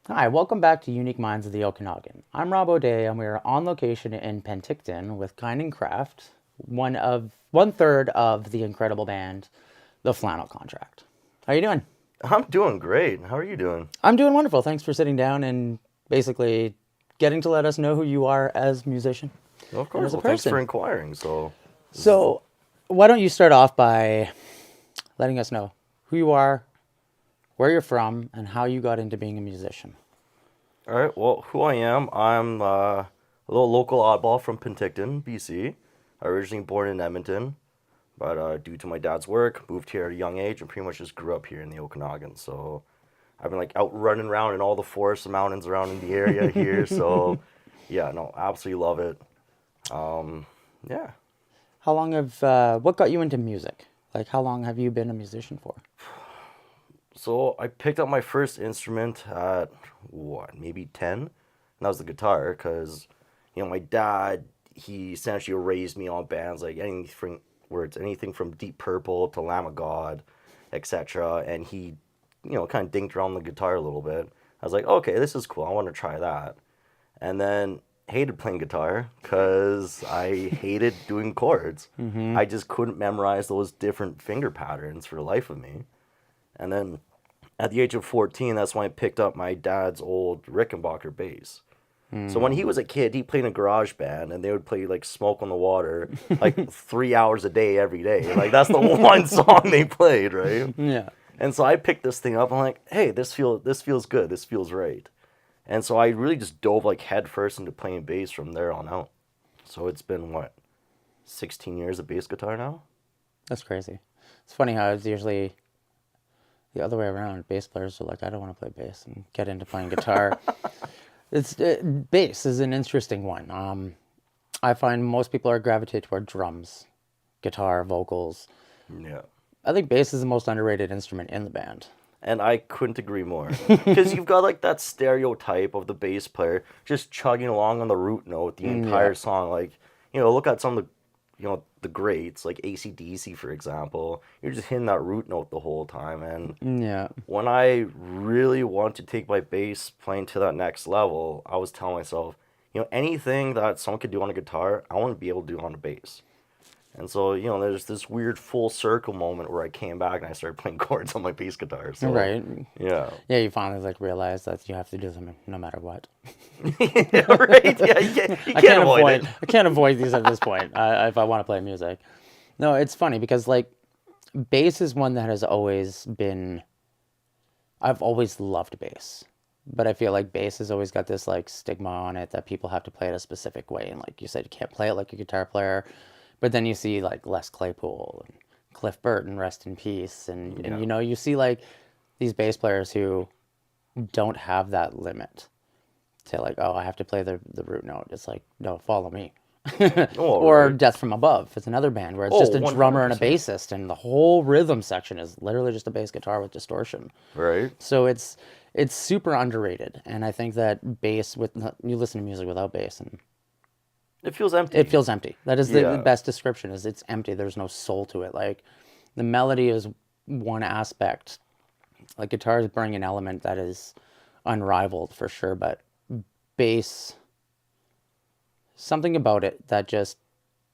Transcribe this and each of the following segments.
Hi, welcome back to Unique Minds of the Okanagan. I'm Rob O'Day, and we're on location in Penticton with Kynan Kraft, one third of the incredible band, the Flannel Contract. How you doing? I'm doing great. How are you doing? I'm doing wonderful. Thanks for sitting down and basically getting to let us know who you are as a musician Well, of and course. as a Well, thanks for person. inquiring. This is- So, why don't you start off by letting us know who you are, where you're from, and how you got into being a musician? all right. Well, who I am? I'm a little local oddball from Penticton, BC. Originally born in Edmonton, but due to my dad's work, moved here at a young age and pretty much just grew up here in the Okanagan. So I've been like out running around in all the forests and mountains around in the area here. So yeah, no, absolutely love it. Um, yeah. What got you into music? Like, how long have you been a musician for? So I picked up my first instrument at what, maybe 10? And that was the guitar because, my dad, he essentially raised me on bands like anything from Deep Purple to Lamb of God, etc. And he, kind of dinked around the guitar a little bit. I was like, okay, this is cool. I want to try that. And then hated playing guitar because I hated doing chords. Mm-hmm. I just couldn't memorize those different finger patterns for the life of me. And then at the age of 14, that's when I picked up my dad's old Rickenbacker bass. So when he was a kid, he played in a garage band, and they would play like "Smoke on the Water" like 3 hours a day, every day. Like that's the one song they played, right? Yeah. And so I picked this thing up. I'm like, hey, this feels good. This feels right. And so I really just dove like headfirst into playing bass from there on out. So it's been what, 16 years of bass guitar now? That's crazy. It's funny how it's usually the other way around. Bass players are like, I don't want to play bass and get into playing guitar. Bass is an interesting one. I find most people are gravitate toward drums, guitar, vocals. Yeah. I think bass is the most underrated instrument in the band. And I couldn't agree more. Because you've got like that stereotype of the bass player just chugging along on the root note the Yeah. entire song. Like, look at some of the, the greats, like AC/DC, for example. You're just hitting that root note the whole time. And Yeah. when I really want to take my bass playing to that next level, I was telling myself, anything that someone could do on a guitar, I want to be able to do on a bass. And so, there's this weird full circle moment where I came back and I started playing chords on my bass guitar. So, Right. yeah. Yeah, you finally like realize that you have to do them no matter what. Yeah, right? Yeah, you I can't can't avoid it. avoid I can't avoid these at this point if I want to play music. No, it's funny because like bass is one that has always been. I've always loved bass, but I feel like bass has always got this like stigma on it that people have to play it a specific way, and like you said, you can't play it like a guitar player. But then you see like Les Claypool and Cliff Burton, rest in peace, and Yeah. you see like these bass players who don't have that limit to like, oh, I have to play the root note. It's like, no, follow me. Oh, Or right. Death from Above. It's another band where it's Oh, just a drummer and a 100%. bassist, and the whole rhythm section is literally just a bass guitar with distortion. Right? So it's super underrated, and I think that bass with you listen to music without bass, and It feels it empty. feels empty. That is the Yeah. best description. Is it's empty. There's no soul to it. Like the melody is one aspect. Like guitars bring an element that is unrivaled for sure, but bass, something about it that just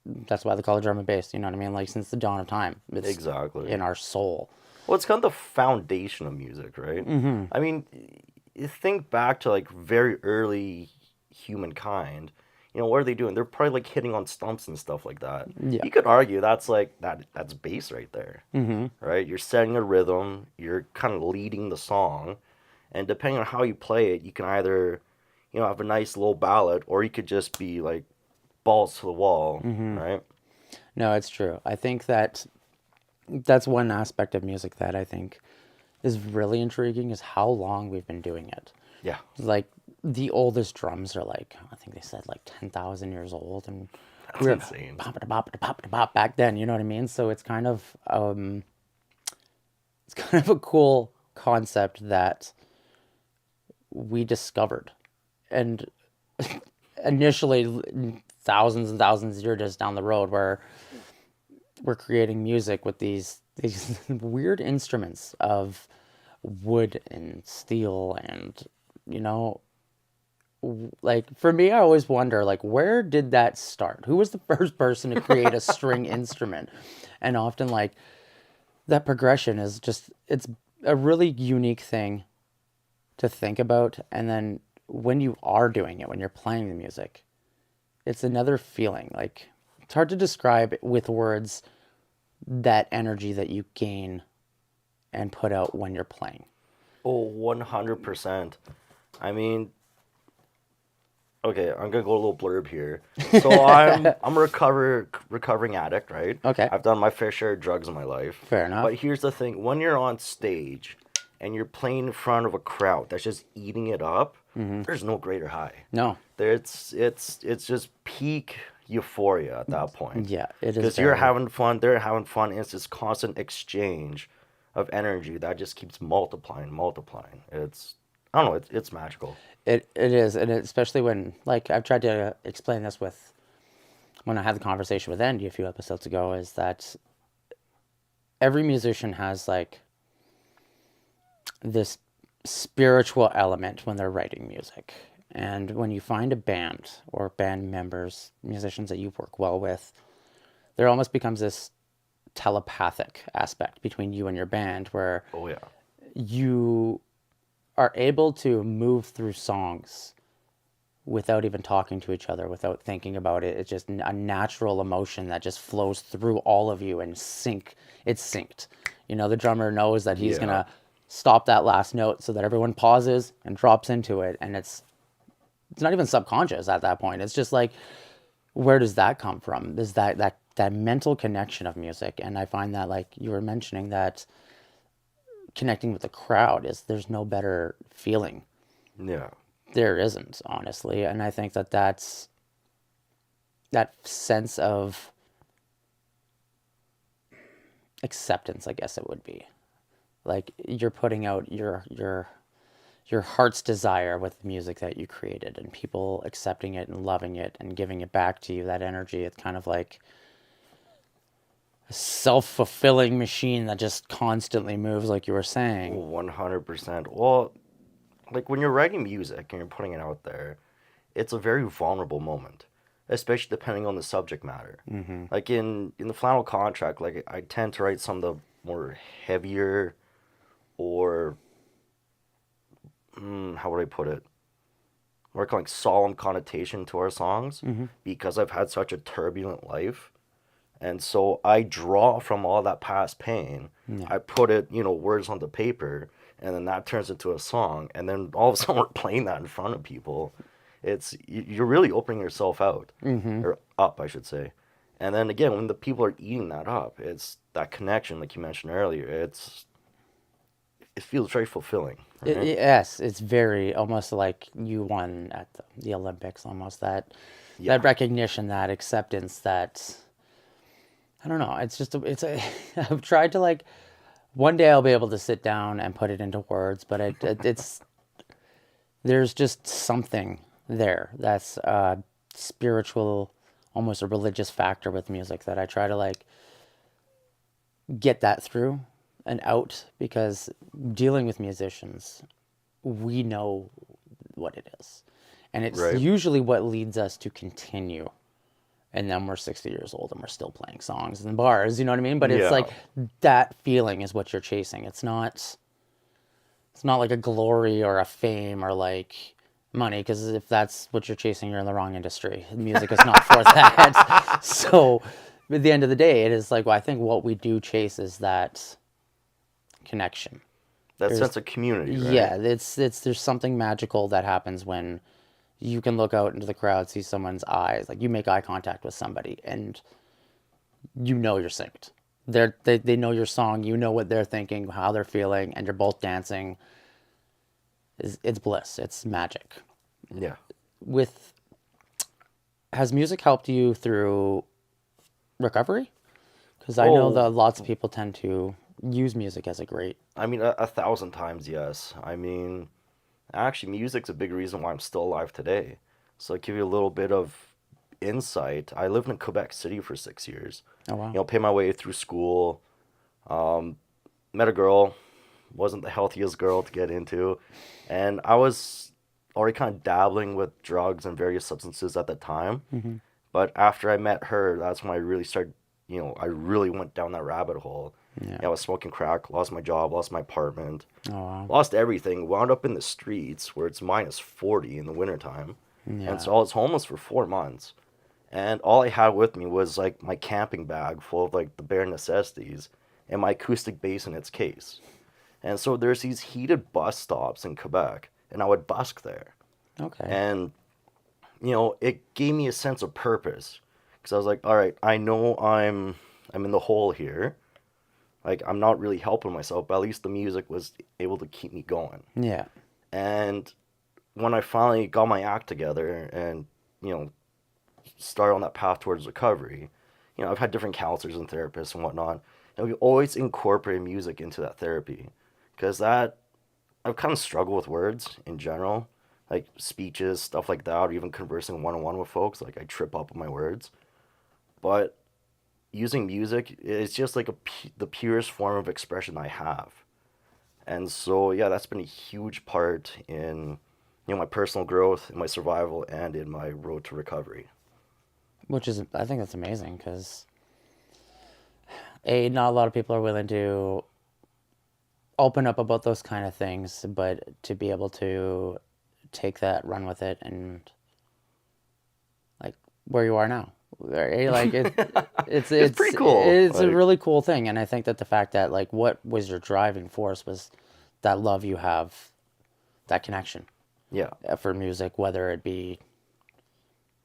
that's why they call it drum and bass. You know what I mean? Like since the dawn of time, it's Exactly. in our soul. Well, it's kind of the foundation of music, right? I mean, you think back to like very early humankind. What are they doing? They're probably like hitting on stumps and stuff like that. Yeah. You could argue that's like that's bass right there, right? You're setting a rhythm, you're kind of leading the song, and depending on how you play it, you can either, have a nice little ballad, or you could just be like balls to the wall, right? No, it's true. I think that that's one aspect of music that I think is really intriguing is how long we've been doing it. Yeah, Like the oldest drums are like I think they said like 10,000 years old, and that's we were insane. pop da pop da pop da pop back then. You know what I mean? So it's kind of a cool concept that we discovered, and initially thousands and thousands of years just down the road where we're creating music with these weird instruments of wood and steel and you know, like for me, I always wonder, like, where did that start? Who was the first person to create a string instrument? And often, like, that progression is just, it's a really unique thing to think about. And then when you are doing it, when you're playing the music, it's another feeling. Like, it's hard to describe with words that energy that you gain and put out when you're playing. Oh, 100%. I mean, okay, I'm gonna go a little blurb here. So I'm a recovering addict, right? Okay. I've done my fair share of drugs in my life. Fair enough. But here's the thing: when you're on stage and you're playing in front of a crowd that's just eating it up, there's no greater high. No. It's just peak euphoria at that point. Yeah, it is. Because you're having fun, they're having fun, and it's this constant exchange of energy that just keeps multiplying. It's, I don't know, it's magical. It is, and especially when, like, I've tried to explain this with, when I had the conversation with Andy a few episodes ago, is that every musician has, like, this spiritual element when they're writing music. And when you find a band or band members, musicians that you work well with, there almost becomes this telepathic aspect between you and your band where Oh yeah. you are able to move through songs without even talking to each other, without thinking about it. It's just a natural emotion that just flows through all of you and it's synced. You know, the drummer knows that he's Yeah. gonna stop that last note so that everyone pauses and drops into it, and it's not even subconscious at that point. It's just like, where does that come from? There's that mental connection of music. And I find that, like you were mentioning, that connecting with the crowd there's no better feeling. Yeah. There isn't, honestly. And I think that's that sense of acceptance, I guess it would be. Like, you're putting out your heart's desire with the music that you created, and people accepting it and loving it and giving it back to you, that energy. It's kind of like a self-fulfilling machine that just constantly moves, like you were saying. 100%. Well, like when you're writing music and you're putting it out there, it's a very vulnerable moment, especially depending on the subject matter. Mm-hmm. Like in the Flannel Contract, like I tend to write some of the more heavier or how would I put it? More like solemn connotation to our songs because I've had such a turbulent life. And so I draw from all that past pain. Yeah. I put it, words onto paper, and then that turns into a song. And then all of a sudden we're playing that in front of people. You're really opening yourself out, or up, I should say. And then again, when the people are eating that up, it's that connection, like you mentioned earlier. It feels very fulfilling. Right? Yes, it's very almost like you won at the Olympics. Almost that recognition, that acceptance, that. I don't know. It's just I've tried to, like, one day I'll be able to sit down and put it into words, but it's there's just something there that's spiritual, almost a religious factor with music that I try to, like, get that through and out, because dealing with musicians, we know what it is, and it's usually what leads us to continue. And then we're 60 years old and we're still playing songs in bars, you know what I mean? But it's like that feeling is what you're chasing. It's not like a glory or a fame or like money, because if that's what you're chasing, you're in the wrong industry. Music is not for that. So at the end of the day, it is like, well, I think what we do chase is that connection. That sense of community, right? Yeah, there's something magical that happens when you can look out into the crowd, see someone's eyes, like you make eye contact with somebody, and you know you're synced. They know your song, you know what they're thinking, how they're feeling, and you're both dancing. It's bliss. It's magic. Yeah. Has music helped you through recovery? Because I know that lots of people tend to use music as a great. I mean, 1,000 times, yes. I mean, actually, music's a big reason why I'm still alive today. So I'll give you a little bit of insight. I lived in Quebec City for 6 years. Oh, wow. Paid my way through school. Met a girl. Wasn't the healthiest girl to get into. And I was already kind of dabbling with drugs and various substances at the time. Mm-hmm. But after I met her, that's when I really started, I really went down that rabbit hole. Yeah. I was smoking crack, lost my job, lost my apartment, Oh, wow. lost everything, wound up in the streets where it's -40 in the wintertime. Yeah. And so I was homeless for 4 months. And all I had with me was like my camping bag full of like the bare necessities and my acoustic bass in its case. And so there's these heated bus stops in Quebec, and I would busk there. Okay. And, it gave me a sense of purpose. Because I was like, all right, I know I'm in the hole here. Like, I'm not really helping myself, but at least the music was able to keep me going. Yeah. And when I finally got my act together and, started on that path towards recovery, I've had different counselors and therapists and whatnot. And we always incorporate music into that therapy. Because I've kind of struggled with words in general, like speeches, stuff like that, or even conversing one-on-one with folks. Like, I trip up on my words. But using music, it's just like the purest form of expression I have. And so, yeah, that's been a huge part in, my personal growth, in my survival, and in my road to recovery. Which is, I think that's amazing because, not a lot of people are willing to open up about those kind of things, but to be able to take that, run with it, and like where you are now, right? Like it's pretty cool. It's like, a really cool thing, and I think that the fact that like what was your driving force was that love you have, that connection. Yeah. For music, whether it be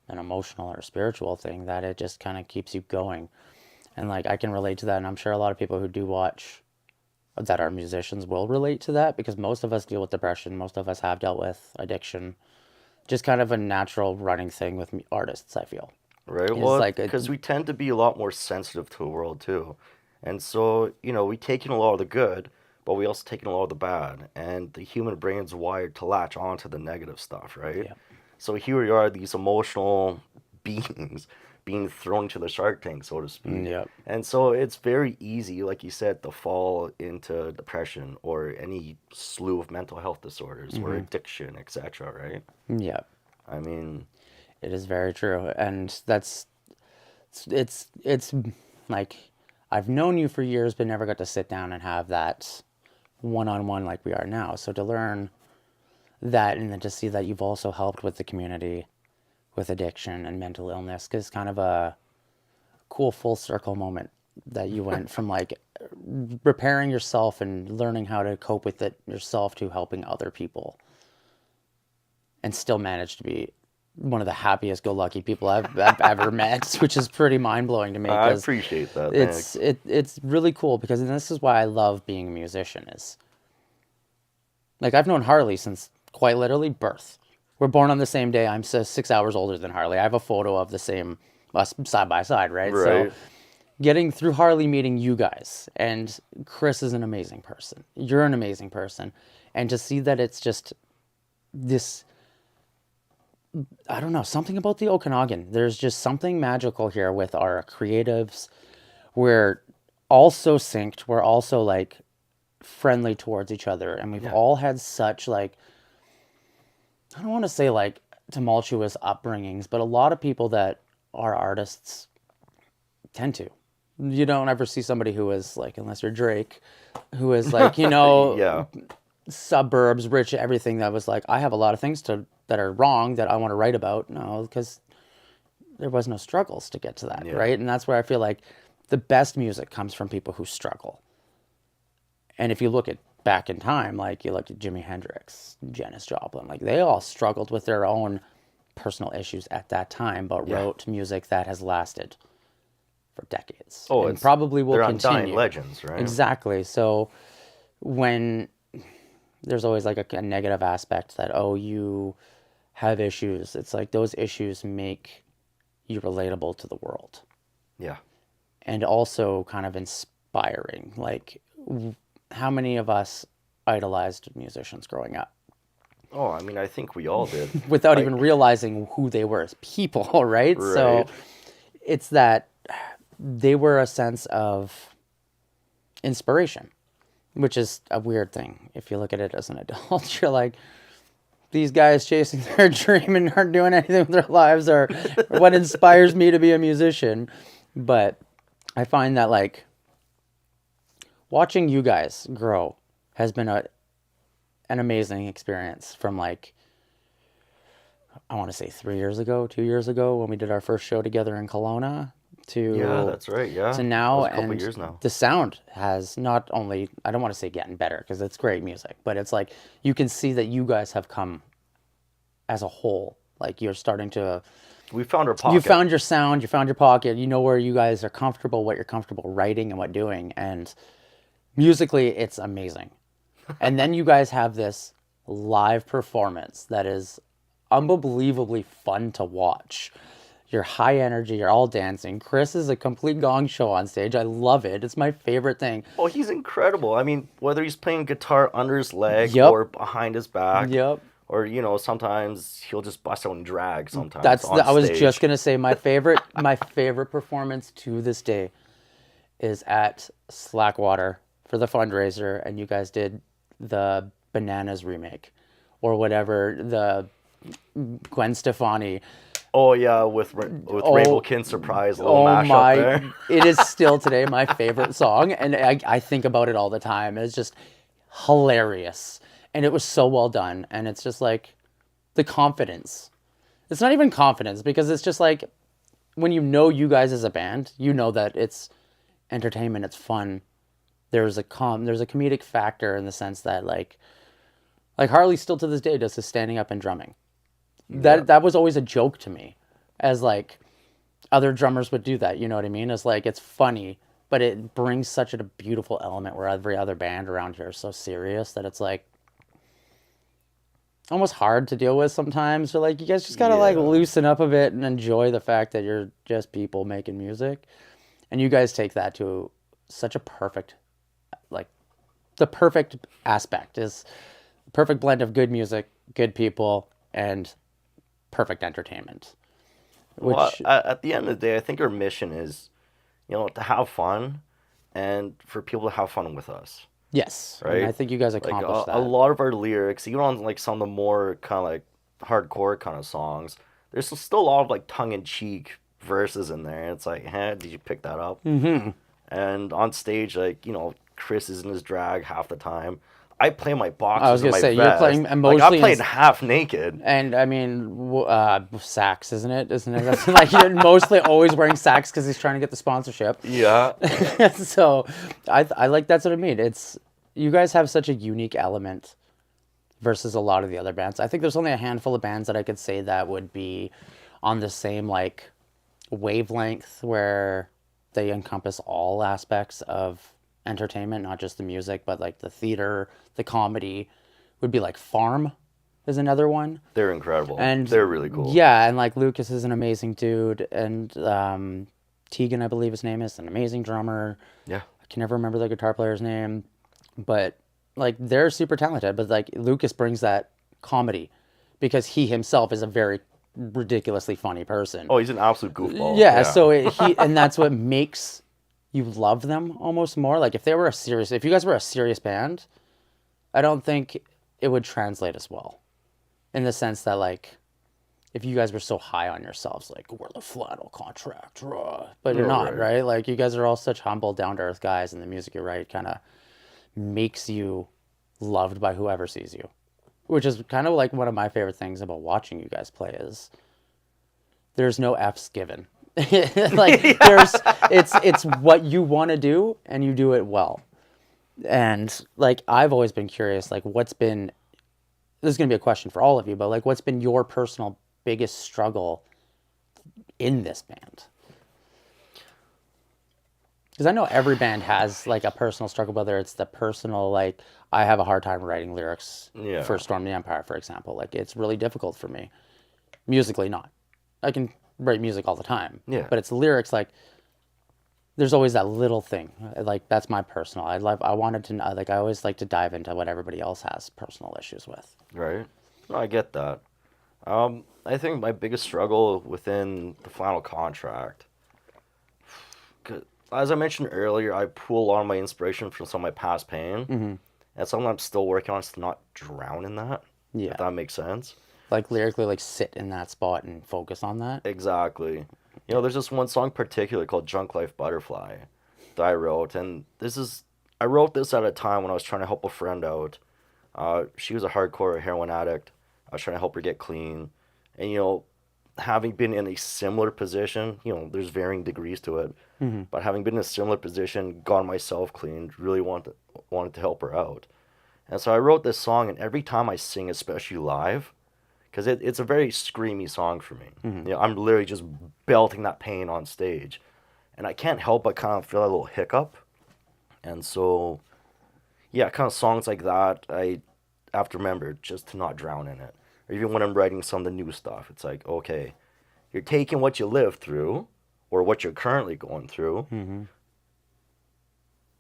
an emotional or spiritual thing, that it just kind of keeps you going. And like I can relate to that, and I'm sure a lot of people who do watch that are musicians will relate to that, because most of us deal with depression, most of us have dealt with addiction, just kind of a natural running thing with artists, I feel. Right. It's Well, like because we tend to be a lot more sensitive to the world too. And so, we take in a lot of the good, but we also take in a lot of the bad. And the human brain's wired to latch onto the negative stuff, right? Yeah. So here we are, these emotional beings being thrown to the shark tank, so to speak. Yep. And so it's very easy, like you said, to fall into depression or any slew of mental health disorders or addiction, etc., right? Yeah. I mean, It is very true. And it's like, I've known you for years, but never got to sit down and have that one-on-one like we are now. So to learn that, and then to see that you've also helped with the community with addiction and mental illness, is kind of a cool full circle moment that you went from like repairing yourself and learning how to cope with it yourself to helping other people, and still managed to be one of the happiest go lucky people I've ever met, which is pretty mind blowing to me. I appreciate that. It's really cool, because this is why I love being a musician. Is like I've known Harley since quite literally birth. We're born on the same day. I'm 6 hours older than Harley. I have a photo of the same us side by side, right? Right. So getting through Harley, meeting you guys, and Chris is an amazing person. You're an amazing person, and to see that it's just this. I don't know, something about the Okanagan. There's just something magical here with our creatives. We're all so synced. We're also like friendly towards each other. And we've all had such like, I don't want to say like tumultuous upbringings, but a lot of people that are artists tend to. You don't ever see somebody who is like, unless you're Drake, who is like, Yeah. suburbs, rich, everything, that was like, I have a lot of things that are wrong that I want to write about. No, because there was no struggles to get to that, right? And that's where I feel like the best music comes from people who struggle. And if you look at back in time, like you look at Jimi Hendrix, Janis Joplin, like they all struggled with their own personal issues at that time, but wrote music that has lasted for decades. Oh, and probably will they're continue. undying legends, right? Exactly. So when there's always like a negative aspect that, oh, you have issues, it's like those issues make you relatable to the world. Yeah. And also kind of inspiring. Like, how many of us idolized musicians growing up? Oh, I mean, I think we all did. Without even realizing who they were as people, right? So it's that they were a sense of inspiration, which is a weird thing. If you look at it as an adult, you're like, these guys chasing their dream and aren't doing anything with their lives are what inspires me to be a musician. But I find that like watching you guys grow has been an amazing experience from like I want to say 3 years ago, 2 years ago when we did our first show together in Kelowna Yeah, to that's right. Yeah. to That now, was a couple and years now. the sound has not only, I don't want to say getting better because it's great music, but it's like you can see that you guys have come as a whole. Like you're starting to, We found our pocket. you found your sound, you found your pocket, you know where you guys are comfortable, what you're comfortable writing and what doing. And musically, it's amazing. And then you guys have this live performance that is unbelievably fun to watch. You're high energy, you're all dancing. Chris is a complete gong show on stage. I love it. It's my favorite thing. Oh, he's incredible. I mean, whether he's playing guitar under his leg Yep. or behind his back, Yep. or sometimes he'll just bust out and drag. Sometimes I was stage. just gonna say my favorite performance to this day is at Slackwater for the fundraiser, and you guys did the Bananas remake or whatever, the Gwen Stefani. Oh yeah, with Rainbow Kin Surprise little Oh mashup my! there. It is still today my favorite song, and I think about it all the time. It's just hilarious, and it was so well done. And it's just like the confidence. It's not even confidence because it's just like when you know you guys as a band, you know that it's entertainment, it's fun. There's a comedic factor in the sense that like Harley still to this day does his standing up and drumming. That was always a joke to me, as like other drummers would do that. You know what I mean? It's like it's funny, but it brings such a beautiful element where every other band around here is so serious that it's like almost hard to deal with sometimes. So like you guys just gotta like loosen up a bit and enjoy the fact that you're just people making music, and you guys take that to such a perfect, like the perfect aspect is the perfect blend of good music, good people, and perfect entertainment. Which Well, at the end of the day, I think our mission is, to have fun, and for people to have fun with us. yes, Right? and I think you guys Like accomplished a that. lot of our lyrics, even on like some of the more kind of like hardcore kind of songs, there's still a lot of like tongue in cheek verses in there. It's like, did you pick that up? Mm-hmm. And on stage, like Chris is in his drag half the time. I play my boxers. I was and gonna my say, you're vest. playing Like mostly I'm playing in- half naked. And I mean, sax, isn't it? Isn't it? That's like you're mostly always wearing sax because he's trying to get the sponsorship. Yeah. So, I like that's what I mean. It's you guys have such a unique element versus a lot of the other bands. I think there's only a handful of bands that I could say that would be on the same like wavelength where they encompass all aspects of entertainment, not just the music, but like the theater, the comedy. Would be like Farm is another one. They're incredible. And they're really cool. Yeah, and like Lucas is an amazing dude, and Tegan, I believe his name is, an amazing drummer. Yeah. I can never remember the guitar player's name, but like they're super talented. But like Lucas brings that comedy because he himself is a very ridiculously funny person. Oh, he's an absolute goofball. Yeah, so and that's what makes you love them almost more. Like if you guys were a serious band, I don't think it would translate as well. In the sense that like if you guys were so high on yourselves, like we're the Flannel Contract, but you're not, right? Like you guys are all such humble, down to earth guys, and the music you write kind of makes you loved by whoever sees you, which is kind of like one of my favorite things about watching you guys play is there's no F's given. Like it's what you want to do and you do it well. And like I've always been curious, like this is going to be a question for all of you, but like what's been your personal biggest struggle in this band? Because I know every band has like a personal struggle, whether it's the personal, like I have a hard time writing lyrics for Storm the Empire, for example. Like it's really difficult for me. Musically, not. I can write music all the time. Yeah. But it's lyrics, like there's always that little thing. Like that's my personal. I always like to dive into what everybody else has personal issues with. Right. No, I get that. I think my biggest struggle within the Flannel Contract, 'cause as I mentioned earlier, I pull a lot of my inspiration from some of my past pain, and something I'm still working on is to not drown in that. Yeah. if that makes sense. Like lyrically, like sit in that spot and focus on that. Exactly. You know, there's this one song particularly called Drunk Life Butterfly that I wrote, and I wrote this at a time when I was trying to help a friend out. She was a hardcore heroin addict. I was trying to help her get clean. And, you know, having been in a similar position, you know, there's varying degrees to it, but having been in a similar position, gotten myself clean, really wanted to help her out. And so I wrote this song, and every time I sing, especially live, because it's a very screamy song for me. You know, I'm literally just belting that pain on stage, and I can't help but kind of feel a little hiccup. And so, yeah, kind of songs like that, I have to remember just to not drown in it. Or even when I'm writing some of the new stuff, it's like, okay, you're taking what you lived through, or what you're currently going through,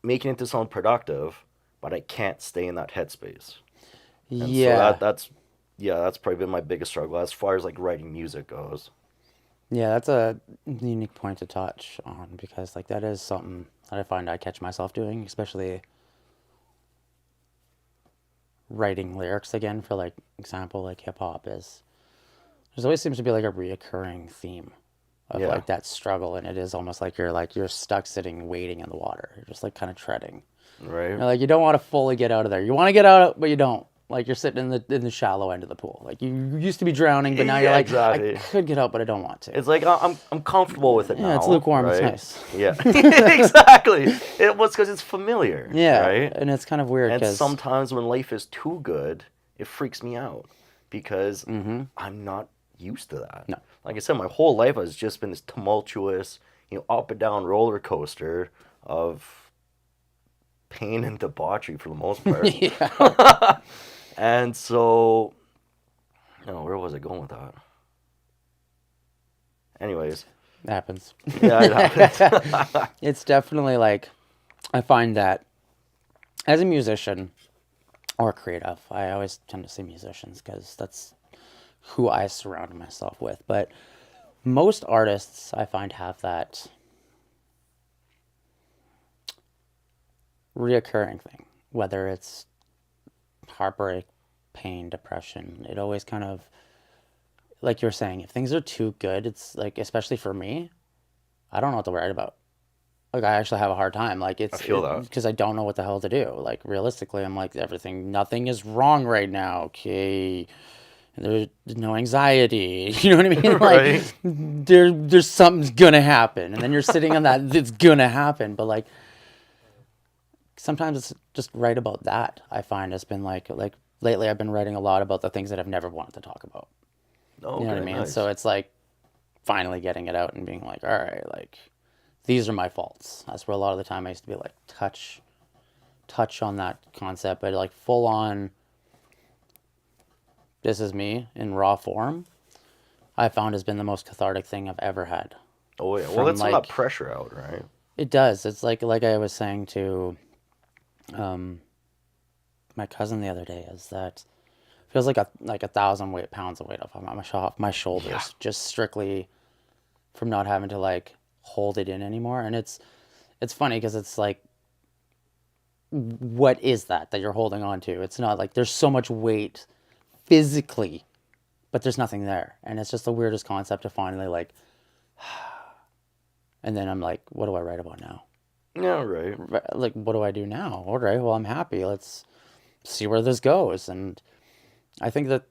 making it into something productive, but I can't stay in that headspace. And Yeah. so that's probably been my biggest struggle as far as like writing music goes. Yeah, that's a unique point to touch on because like that is something that I find I catch myself doing, especially writing lyrics again for like example like hip hop is there's always seems to be like a reoccurring theme of Yeah. like that struggle and it is almost like you're stuck sitting waiting in the water. You're just like kind of treading. Right? You're like you don't want to fully get out of there. You want to get out but you don't. Like you're sitting in the shallow end of the pool. Like you used to be drowning, but now you're Yeah, like exactly. I could get out but I don't want to. It's like I'm comfortable with it now. Yeah, it's lukewarm, it's right? nice. Yeah, exactly. It was because it's familiar. Yeah, Right. and it's kind of weird And because sometimes when life is too good, it freaks me out because I'm not used to that. No. Like I said, my whole life has just been this tumultuous, you know, up and down roller coaster of pain and debauchery for the most part. yeah. And so, no, where was I going with that? Anyways, It happens. yeah, it happened. It's definitely like I find that as a musician or creative, I always tend to say musicians because that's who I surround myself with. But most artists I find have that reoccurring thing, whether it's heartbreak, pain, depression. It always kind of, like you're saying, if things are too good, it's like, especially for me, I don't know what to write about. Like, I actually have a hard time. Like, I feel that. because I don't know what the hell to do. Like, realistically, I'm like, nothing is wrong right now. Okay. There's no anxiety. You know what I mean? Right. Like, there's something's gonna happen. And then you're sitting on that, it's gonna happen. But, like, sometimes it's just write about that. I find has been like lately I've been writing a lot about the things that I've never wanted to talk about. Oh, You know what I mean? nice. So it's like finally getting it out and being like, all right, like these are my faults. That's where a lot of the time I used to be like touch on that concept, but like full on this is me in raw form, I found has been the most cathartic thing I've ever had. Oh yeah. Well, From, that's a lot like- pressure out, right? It does. It's like I was saying to my cousin the other day is that it feels like a 1,000 pounds of weight off my shoulders, Yeah. just strictly from not having to like hold it in anymore. And it's funny because it's like, what is that you're holding on to? It's not like there's so much weight physically, but there's nothing there, and it's just the weirdest concept to finally like. And then I'm like, what do I write about now? Yeah, right. Like, what do I do now? All right, well, I'm happy. Let's see where this goes. And I think that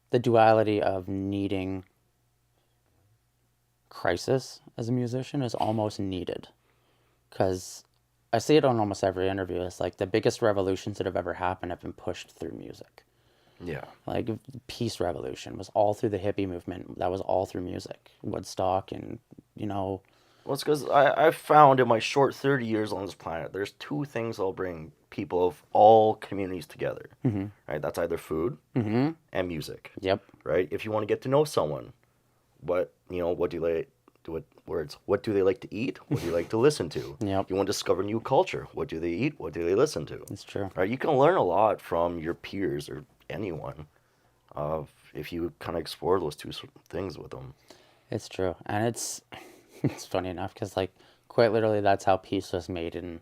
the duality of needing crisis as a musician is almost needed. Because I see it on almost every interview. It's like the biggest revolutions that have ever happened have been pushed through music. Yeah. Like peace revolution was all through the hippie movement. That was all through music. Woodstock and, Well, it's because I've found in my short 30 years on this planet, there's two things that'll bring people of all communities together. Right? That's either food and music. Yep. Right? If you want to get to know someone, what do they what do they like to eat? What do you like to listen to? Yep. You want to discover new culture. What do they eat? What do they listen to? It's true. Right? You can learn a lot from your peers or anyone if you kind of explore those two things with them. It's true. And it's funny enough because like quite literally that's how peace was made in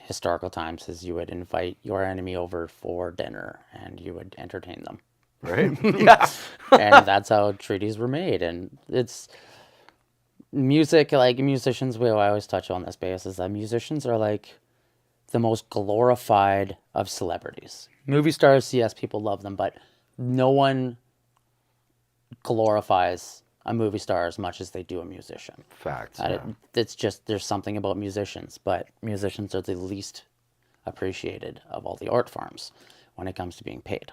historical times is you would invite your enemy over for dinner and you would entertain them. Right? Yeah. And that's how treaties were made. And it's music, like musicians, I always touch on this base, is that musicians are like the most glorified of celebrities. Movie stars, yes, people love them, but no one glorifies a movie star as much as they do a musician. Facts. It's just, there's something about musicians, but musicians are the least appreciated of all the art forms when it comes to being paid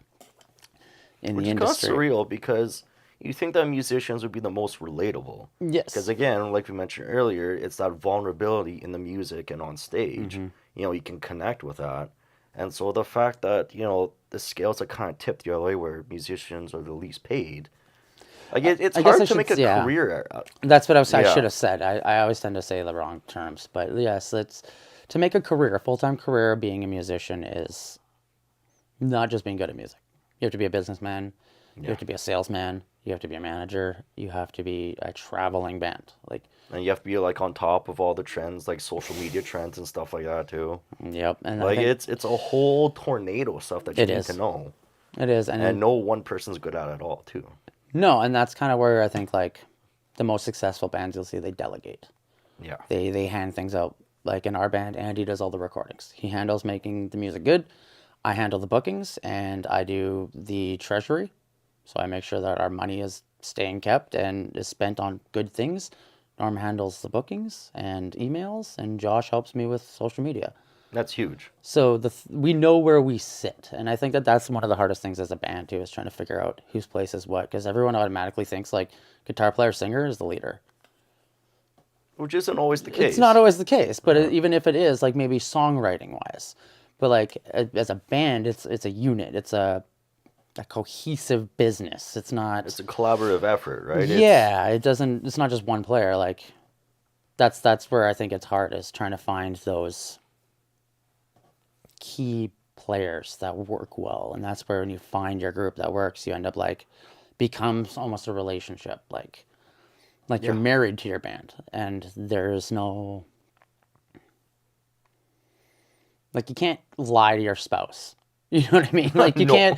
in Which the is kind of industry. surreal because you think that musicians would be the most relatable. Yes. Because again, like we mentioned earlier, it's that vulnerability in the music and on stage. You know, you can connect with that. And so the fact that, you know, the scales are kind of tipped the other way where musicians are the least paid. Like it's I guess hard to make a career. That's what I Yeah. should have said. I always tend to say the wrong terms, but yes, it's to make a career, a full-time career being a musician is not just being good at music. You have to be a businessman, you have to be a salesman, you have to be a manager, you have to be a traveling band. Like, And you have to be like on top of all the trends, like social media trends and stuff like that too. yep, and Like I think it's a whole tornado of stuff that you it need is. to know. It is, And no one person's good at it all too. no, and that's kind of where I think like the most successful bands you'll see they delegate. Yeah. They hand things out. Like in our band, Andy does all the recordings. He handles making the music good. I handle the bookings and I do the treasury. So I make sure that our money is staying kept and is spent on good things. Norm handles the bookings and emails, and Josh helps me with social media. That's huge. So we know where we sit, and I think that that's one of the hardest things as a band too, is trying to figure out whose place is what, because everyone automatically thinks like guitar player singer is the leader. Which isn't always the case. It's not always the case, but even if it is, like maybe songwriting wise, but like as a band, it's a unit. It's a cohesive business. It's not. It's a collaborative effort, right? Yeah, it doesn't. It's not just one player. Like that's where I think it's hard, is trying to find those key players that work well, and that's where when you find your group that works, you end up like becomes almost a relationship, like you're married to your band, and there's no, like, you can't lie to your spouse. You know what I mean? Like you No.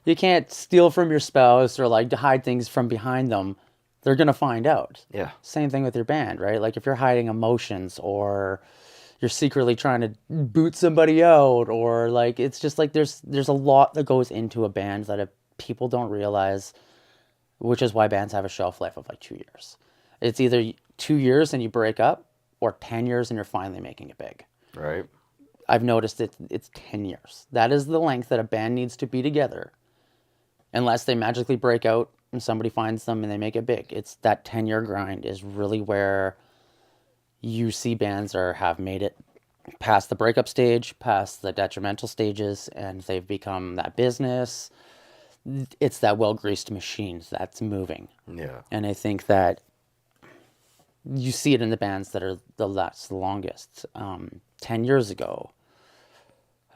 you can't steal from your spouse or like hide things from behind them. They're gonna find out. Yeah. Same thing with your band, right? Like if you're hiding emotions or you're secretly trying to boot somebody out, or like it's just like there's a lot that goes into a band that people don't realize, which is why bands have a shelf life of like 2 years. It's either 2 years and you break up, or 10 years and you're finally making it big. Right. I've noticed it's 10 years. That is the length that a band needs to be together, unless they magically break out and somebody finds them and they make it big. It's that 10-year grind is really where you see bands have made it past the breakup stage, past the detrimental stages, and they've become that business. It's that well-greased machine that's moving. Yeah. And I think that you see it in the bands that are the longest. 10 years ago,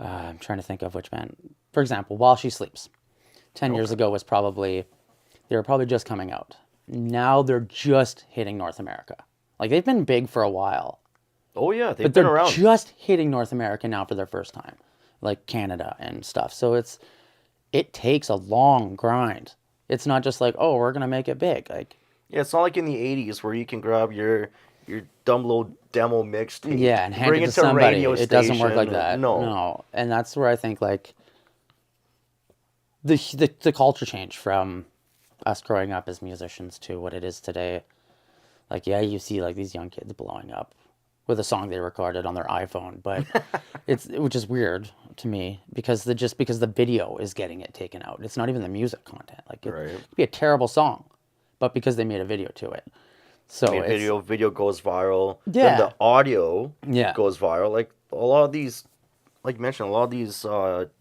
I'm trying to think of which band. For example, While She Sleeps. 10 years ago was probably, they were probably just coming out. Now they're just hitting North America. Like, they've been big for a while, Oh yeah, they've but been they're around. just hitting North America now for their first time, like Canada and stuff. So it takes a long grind. It's not just like, oh, we're gonna make it big. Like, Yeah, it's not like in the '80s where you can grab your dumb little demo mixtape. yeah, and hand bring it to to a somebody. radio It doesn't work like station. that. No. And that's where I think like the culture change from us growing up as musicians to what it is today. Like, yeah, you see like these young kids blowing up with a song they recorded on their iPhone, but which is weird to me because the video is getting it taken out. It's not even the music content. Like, it Right. could be a terrible song, but because they made a video to it. So I mean, video goes viral. Yeah. Then the audio Yeah. goes viral. Like a lot of these, like you mentioned, a lot of these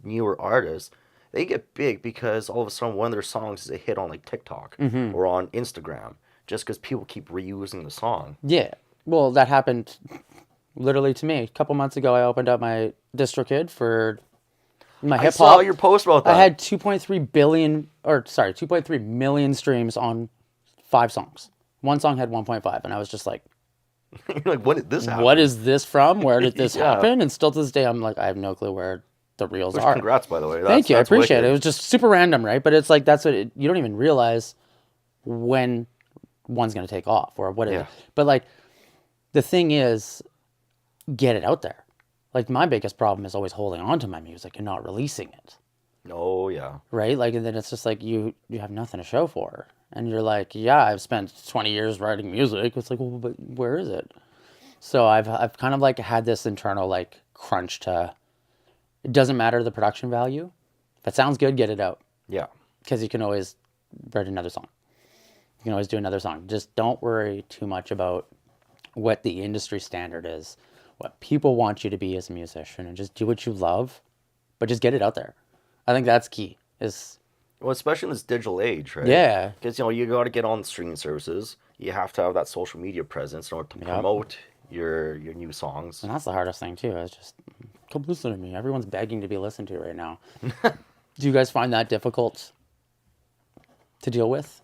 newer artists, they get big because all of a sudden one of their songs is a hit on like TikTok Mm-hmm. or on Instagram, just because people keep reusing the song. Yeah. Well, that happened literally to me. A couple months ago, I opened up my DistroKid for my I hip saw hop. your post about that. I had 2.3 million streams on 5 songs. One song had 1.5, and I was just like, You're like, when did this happen? What is this from? Where did this Yeah. happen? And still to this day, I'm like, I have no clue where the reels Which, are. congrats, by the way. Thank you. I That's appreciate it. wicked. It was just super random, right? But it's like, that's what you don't even realize when one's going to take off or what it is. But like, the thing is, get it out there. Like, my biggest problem is always holding on to my music and not releasing it. Oh, yeah. Right? Like, and then it's just like, you have nothing to show for it. And you're like, yeah, I've spent 20 years writing music. It's like, well, but where is it? So I've kind of like had this internal like crunch to, it doesn't matter the production value. If it sounds good, get it out. Yeah. Because you can always write another song. You can always do another song. Just don't worry too much about what the industry standard is, what people want you to be as a musician, and just do what you love, but just get it out there. I think that's key. Well, especially in this digital age, right? Yeah. Because, you got to get on streaming services. You have to have that social media presence in order to promote your new songs. And that's the hardest thing, too. It's just, come listen to me. Everyone's begging to be listened to right now. Do you guys find that difficult to deal with?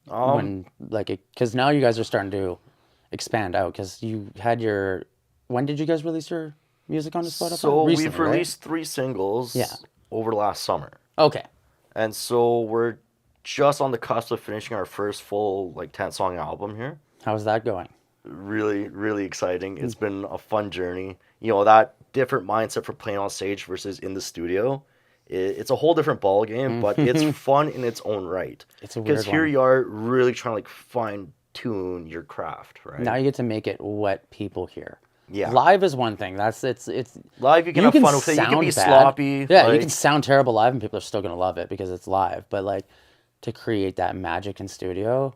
Because now you guys are starting to expand out, because you had when did you guys release your music on Spotify? So Recently, we've released 3 singles over the last summer. Okay. And so we're just on the cusp of finishing our first full 10-song album here. How's that going? Really, really exciting. It's been a fun journey. That different mindset for playing on stage versus in the studio. It's a whole different ball game, but it's fun in its own right. It's a weird Because here you are really trying to fine tune your craft, right? Now you get to make it what people hear. Yeah. Live is one thing. It's live. You can have fun with it. You can be sloppy. Yeah, you can sound terrible live, and people are still gonna love it because it's live. But to create that magic in studio,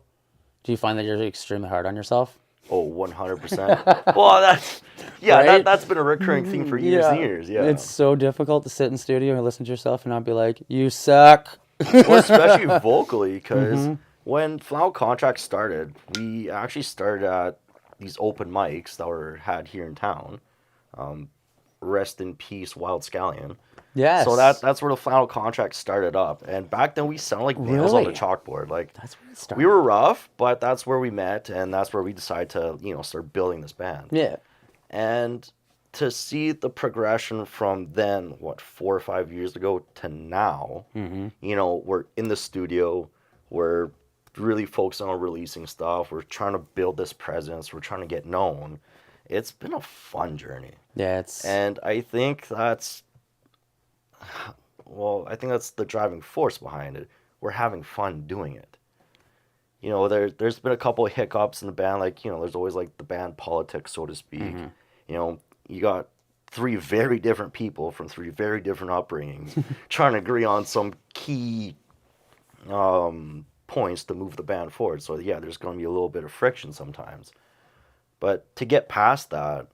do you find that you're extremely hard on yourself? Oh, 100%. Well, that's been a recurring thing for years and years. Yeah, it's so difficult to sit in studio and listen to yourself and not be like, you suck. Well, especially vocally, because when Flannel Contract started, we actually started at these open mics that were had here in town. Rest in peace, Wild Scallion. Yes. So that's where the Flannel Contract started up. And back then we sounded like nails on the chalkboard. That's where it started. We were rough, but that's where we met, and that's where we decided to, start building this band. Yeah. And to see the progression from then, 4 or 5 years ago to now, we're in the studio, we're really focusing on releasing stuff, we're trying to build this presence, we're trying to get known. It's been a fun journey. Yeah, and I think that's the driving force behind it. We're having fun doing it. There's been a couple of hiccups in the band, there's always the band politics, so to speak. You got 3 very different people from 3 very different upbringings trying to agree on some key points to move the band forward. So yeah, there's going to be a little bit of friction sometimes. But to get past that,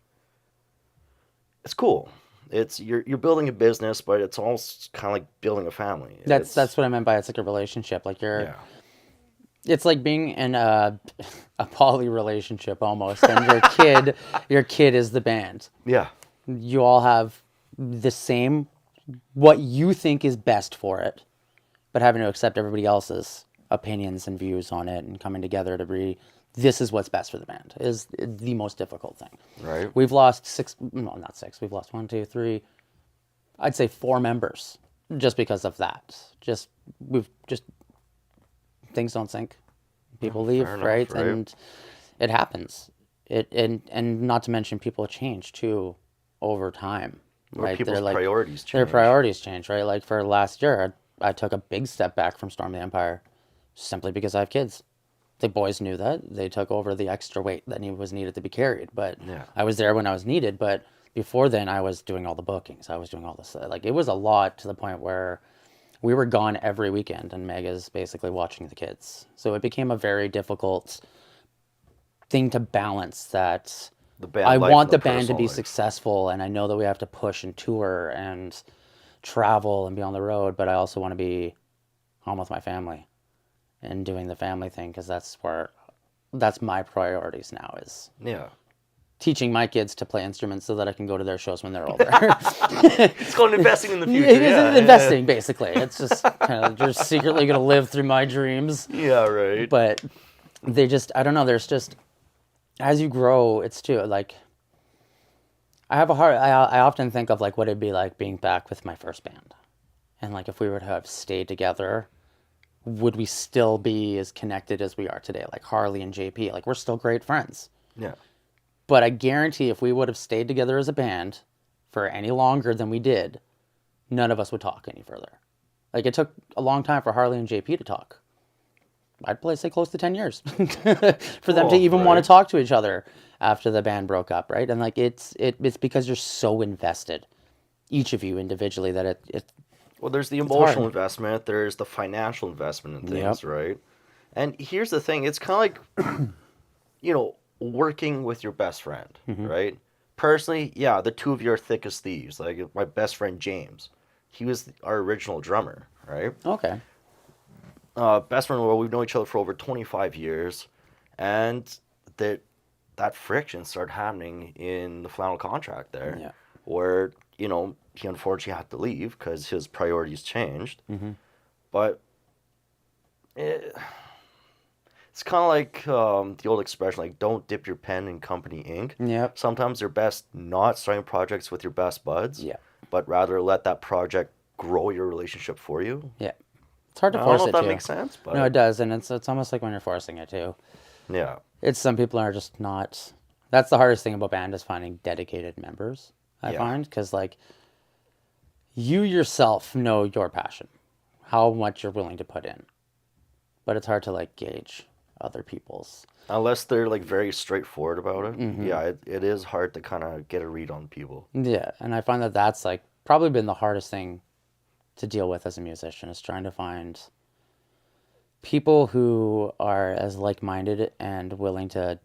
it's cool. It's you're building a business, but it's almost kind of like building a family. That's what I meant by it's like a relationship. It's like being in a poly relationship almost, and your kid is the band. Yeah. You all have the same, what you think is best for it, but having to accept everybody else's opinions and views on it, and coming together to be, this is what's best for the band, is the most difficult thing. Right. We've lost 6, no, not 6. We've lost 1, 2, 3. I'd say 4 members just because of that. Things don't sync. People leave, enough, right? And it happens. And not to mention people change too over time. Or right? people's priorities change. Their priorities change, right? Like for last year, I took a big step back from Storm the Empire simply because I have kids. The boys knew that. They took over the extra weight that was needed to be carried. But I was there when I was needed. But before then, I was doing all the bookings. I was doing all this. It was a lot, to the point where we were gone every weekend, and Mega's basically watching the kids. So it became a very difficult thing to balance that. I want the band to be successful, and I know that we have to push and tour and travel and be on the road, but I also want to be home with my family and doing the family thing, because that's my priorities now, is teaching my kids to play instruments so that I can go to their shows when they're older. It's called investing in the future. It is investing, basically. It's just kind of, you're secretly going to live through my dreams. Yeah, right. But they just, I don't know, there's just, as you grow, it's too like I have a hard. I often think of like what it'd be like being back with my first band, and like if we were to have stayed together, would we still be as connected as we are today? Like Harley and JP, like we're still great friends. Yeah. But I guarantee if we would have stayed together as a band for any longer than we did, none of us would talk any further. Like it took a long time for Harley and JP to talk. I'd probably say close to 10 years for them to Oh, even want right. to talk to each other after the band broke up, right? And like it's because you're so invested, each of you individually, that Well, there's the it's emotional hard. investment, there's the financial investment in Yep. things, right? And here's the thing, it's kind of like, working with your best friend, right? Personally, yeah, the two of you are thick as thieves. Like my best friend James, he was our original drummer, right? Okay. Best friend, well, we've known each other for over 25 years, and that friction started happening in the Flannel Contract there, Yeah. where he unfortunately had to leave because his priorities changed. But it's kind of like the old expression, like don't dip your pen in company ink. Yep. Sometimes you're best not starting projects with your best buds, Yeah. but rather let that project grow your relationship for you. Yeah. It's hard to I don't know force if it that too. makes sense, No, it but does, and it's almost like when you're forcing it too. yeah. It's some people are just not. That's the hardest thing about band is finding dedicated members. I Yeah. find because like you yourself know your passion, how much you're willing to put in, but it's hard to like gauge other people's. Unless they're like very straightforward about it. Mm-hmm. Yeah, it is hard to kind of get a read on people. Yeah, and I find that that's like probably been the hardest thing to deal with as a musician is trying to find people who are as like-minded and willing to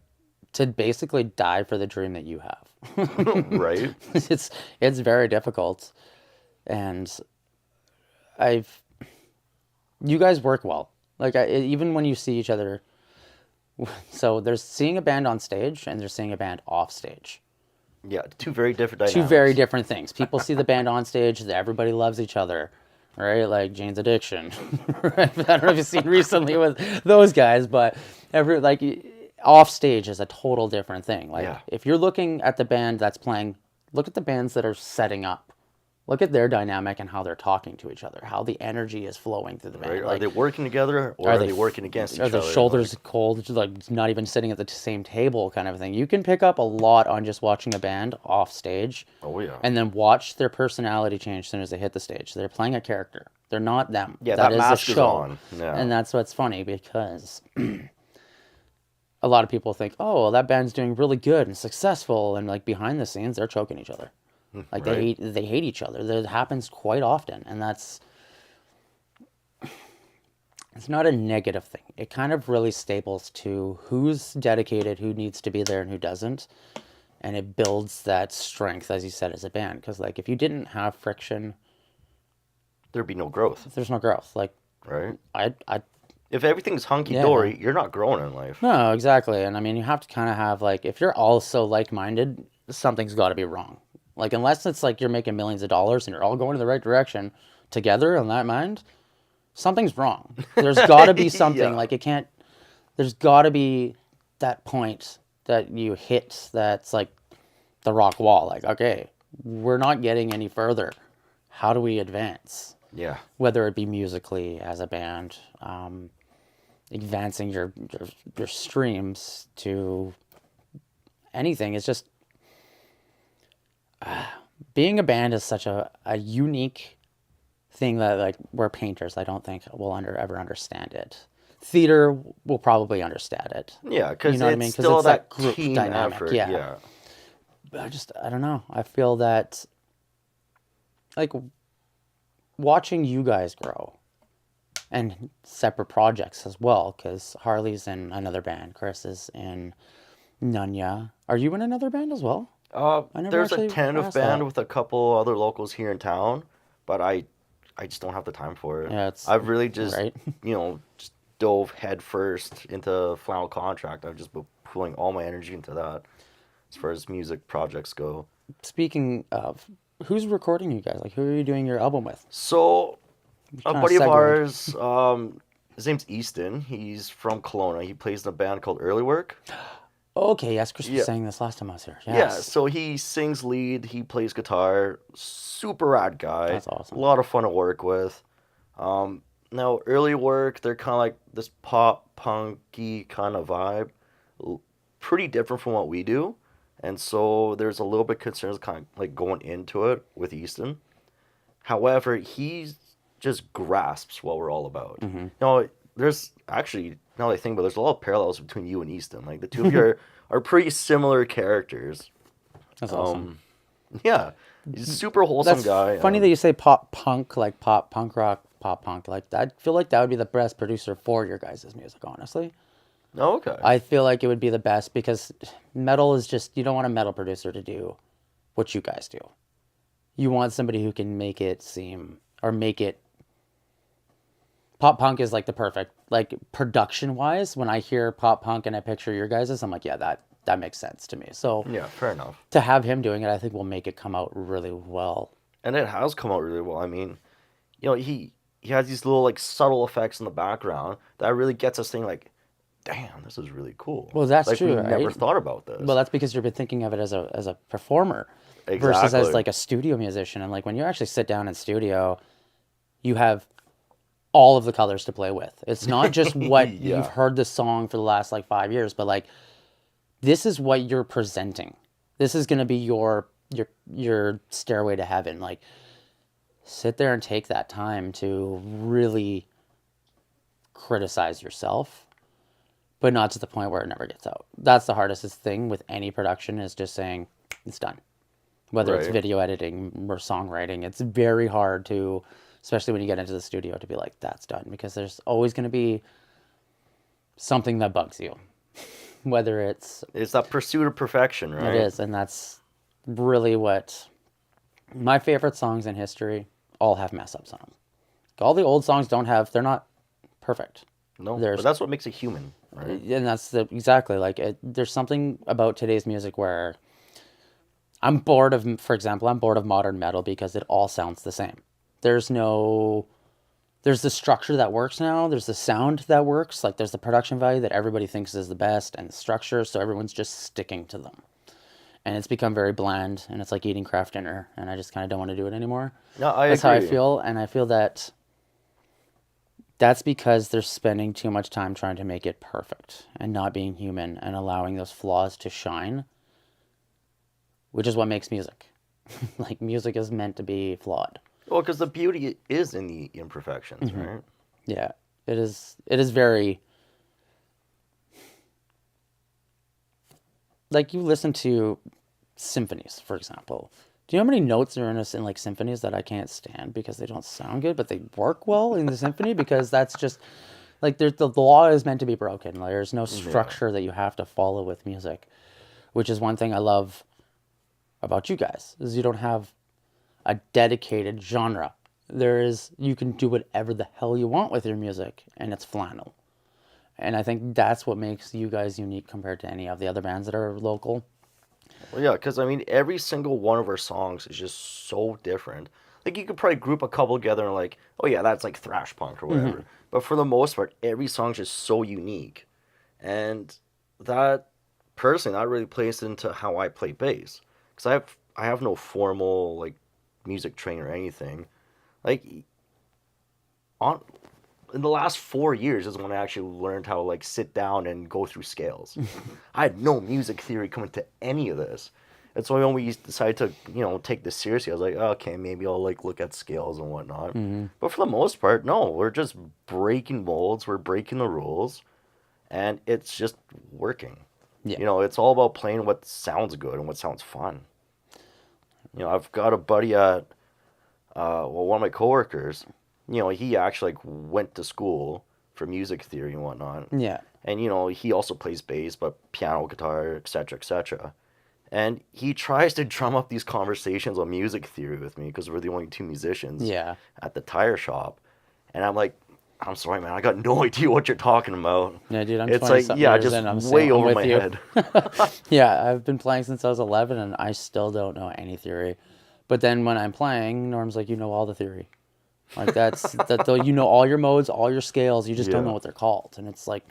basically die for the dream that you have. Right? It's very difficult, and I've you guys work well. Like even when you see each other, so there's seeing a band on stage and there's seeing a band off stage. Yeah, two very different Two very dynamics. different things. People see the band on stage, that everybody loves each other, right? Like Jane's Addiction. Right? I don't know if you've seen recently with those guys, but every like off stage is a total different thing. Like Yeah. if you're looking at the band that's playing, look at the bands that are setting up. Look at their dynamic and how they're talking to each other, how the energy is flowing through the band. Right? Are Like they working together or are they working against each are their other? shoulders Like, cold, like not even sitting at the same table kind of thing. You can pick up a lot on just watching a band off stage oh yeah. and then watch their personality change as soon as they hit the stage. They're playing a character. They're not them. Yeah, That that is a mask is show. on. Yeah. And that's what's funny because a lot of people think, "Oh, well, that band's doing really good and successful," and like behind the scenes, they're choking each other. Like Right? they hate each other. That happens quite often, and that's it's not a negative thing. It kind of really staples to who's dedicated, who needs to be there, and who doesn't, and it builds that strength, as you said, as a band. Because like if you didn't have friction, There'd be no growth, there's no growth. Like right? I If everything's hunky yeah. dory, you're not growing in life. No, exactly. And I mean, you have to kind of have like if you're all so like-minded, something's got to be wrong. Like unless it's like you're making millions of dollars and you're all going in the right direction together on that mind, something's wrong. There's got to be something Yeah. like it can't. There's got to be that point that you hit that's like the rock wall. Like okay, we're not getting any further. How do we advance? Yeah. Whether it be musically as a band, advancing your streams to anything. It's just being a band is such a unique thing that like we're painters. I don't think will ever understand it. Theater will probably understand it. Yeah, because You know what I it's mean? 'Cause still it's that that group team dynamic, effort. yeah. Yeah. But I don't know. I feel that like watching you guys grow and separate projects as well, because Harley's in another band, Chris is in Nunya. Are you in another band as well? I never There's a actually tentative asked band that. with a couple other locals here in town, but I just don't have the time for it. Yeah, it's I've really just right. just dove head first into Flannel Contract. I've just been pulling all my energy into that as far as music projects go. Speaking of, who's recording you guys? Like, who are you doing your album with? So a Kinda buddy of segued. ours, his name's Easton. He's from Kelowna. He plays in a band called Early Work. Okay, yes, Chris was Yeah. saying this last time I was here. Yeah, Yes. so he sings lead, he plays guitar, super rad guy, That's a awesome. lot of fun to work with. Now early work, they're kind of like this pop punky kind of vibe, l- pretty different from what we do, and so there's a little bit concerns kind of like going into it with Easton. However, he just grasps what we're all about. Now, there's actually now that I think about it, there's a lot of parallels between you and Easton. Like the two of you are pretty similar characters. That's awesome. Um, yeah, he's a super wholesome That's guy. funny that you say pop punk, like pop punk rock, pop punk. Like I feel like that would be the best producer for your guys' music, honestly. Oh, okay. I feel like it would be the best because metal is just, you don't want a metal producer to do what you guys do. You want somebody who can make it seem, or make it, pop punk is like the perfect, like production wise, when I hear pop punk and I picture your guys's, I'm like, yeah, that makes sense to me. So Yeah, fair enough. to have him doing it, I think will make it come out really well. And it has come out really well. I mean, he has these little like subtle effects in the background that really gets us thinking like, damn, this is really cool. Well, that's like true, we never right? thought about this. Well, that's because you've been thinking of it as a performer versus as Exactly. like a studio musician. And like when you actually sit down in studio, you have all of the colors to play with. It's not just what Yeah. you've heard the song for the last like 5 years, but like this is what you're presenting. This is going to be your stairway to heaven. Like sit there and take that time to really criticize yourself, but not to the point where it never gets out. That's the hardest thing with any production, is just saying it's done. Whether it's Right. video editing or songwriting, it's very hard to, especially when you get into the studio, to be like, that's done, because there's always going to be something that bugs you. Whether it's, It's that pursuit of perfection, right? it is, and that's really what my favorite songs in history all have mess ups on them. All the old songs don't have, they're not perfect. No, There's- but that's what makes it human, right? And that's exactly like there's something about today's music where I'm bored of, for example, I'm bored of modern metal because it all sounds the same. There's the structure that works now. There's the sound that works. Like there's the production value that everybody thinks is the best, and the structure. So everyone's just sticking to them. And it's become very bland, and it's like eating craft dinner, and I just kind of don't want to do it anymore. No, I That's agree. how I feel, and I feel that that's because they're spending too much time trying to make it perfect and not being human and allowing those flaws to shine, which is what makes music. Like music is meant to be flawed. Well, because the beauty is in the imperfections, Mm-hmm. right? Yeah, it is. It is very, like you listen to symphonies, for example. Do you know how many notes are in like symphonies that I can't stand because they don't sound good, but they work well in the symphony? Because that's just like the law is meant to be broken. Like, there's no structure that you have to follow with music, which is one thing I love about you guys, is you don't have a dedicated genre. You can do whatever the hell you want with your music, and it's flannel. And I think that's what makes you guys unique compared to any of the other bands that are local. Well, yeah, because I mean, every single one of our songs is just so different. Like, you could probably group a couple together and, like, oh, yeah, that's like thrash punk or whatever. But for the most part, every song's just so unique. And that, personally, that really plays into how I play bass. Because I have no formal, like, music training or anything. Like, on in the last 4 years is when I actually learned how to like sit down and go through scales. I had no music theory coming to any of this. And so when we decided to, take this seriously, I was like, okay, maybe I'll like look at scales and whatnot. But for the most part, no, we're just breaking molds, we're breaking the rules, and it's just working. Yeah. It's all about playing what sounds good and what sounds fun. I've got a buddy at one of my coworkers, he actually like went to school for music theory and whatnot. Yeah. And he also plays bass, but piano, guitar, etc., etc. And he tries to drum up these conversations on music theory with me because we're the only two musicians Yeah. at the tire shop. And I'm like, I'm sorry, man, I got no idea what you're talking about. Yeah, dude, I'm It's 20 like, something yeah, years just in, I'm way I'm over with my you. head. Yeah, I've been playing since I was 11, and I still don't know any theory. But then when I'm playing, Norm's like, you know all the theory. Like that. Though you know all your modes, all your scales, you just don't know Yeah. what they're called. And it's like,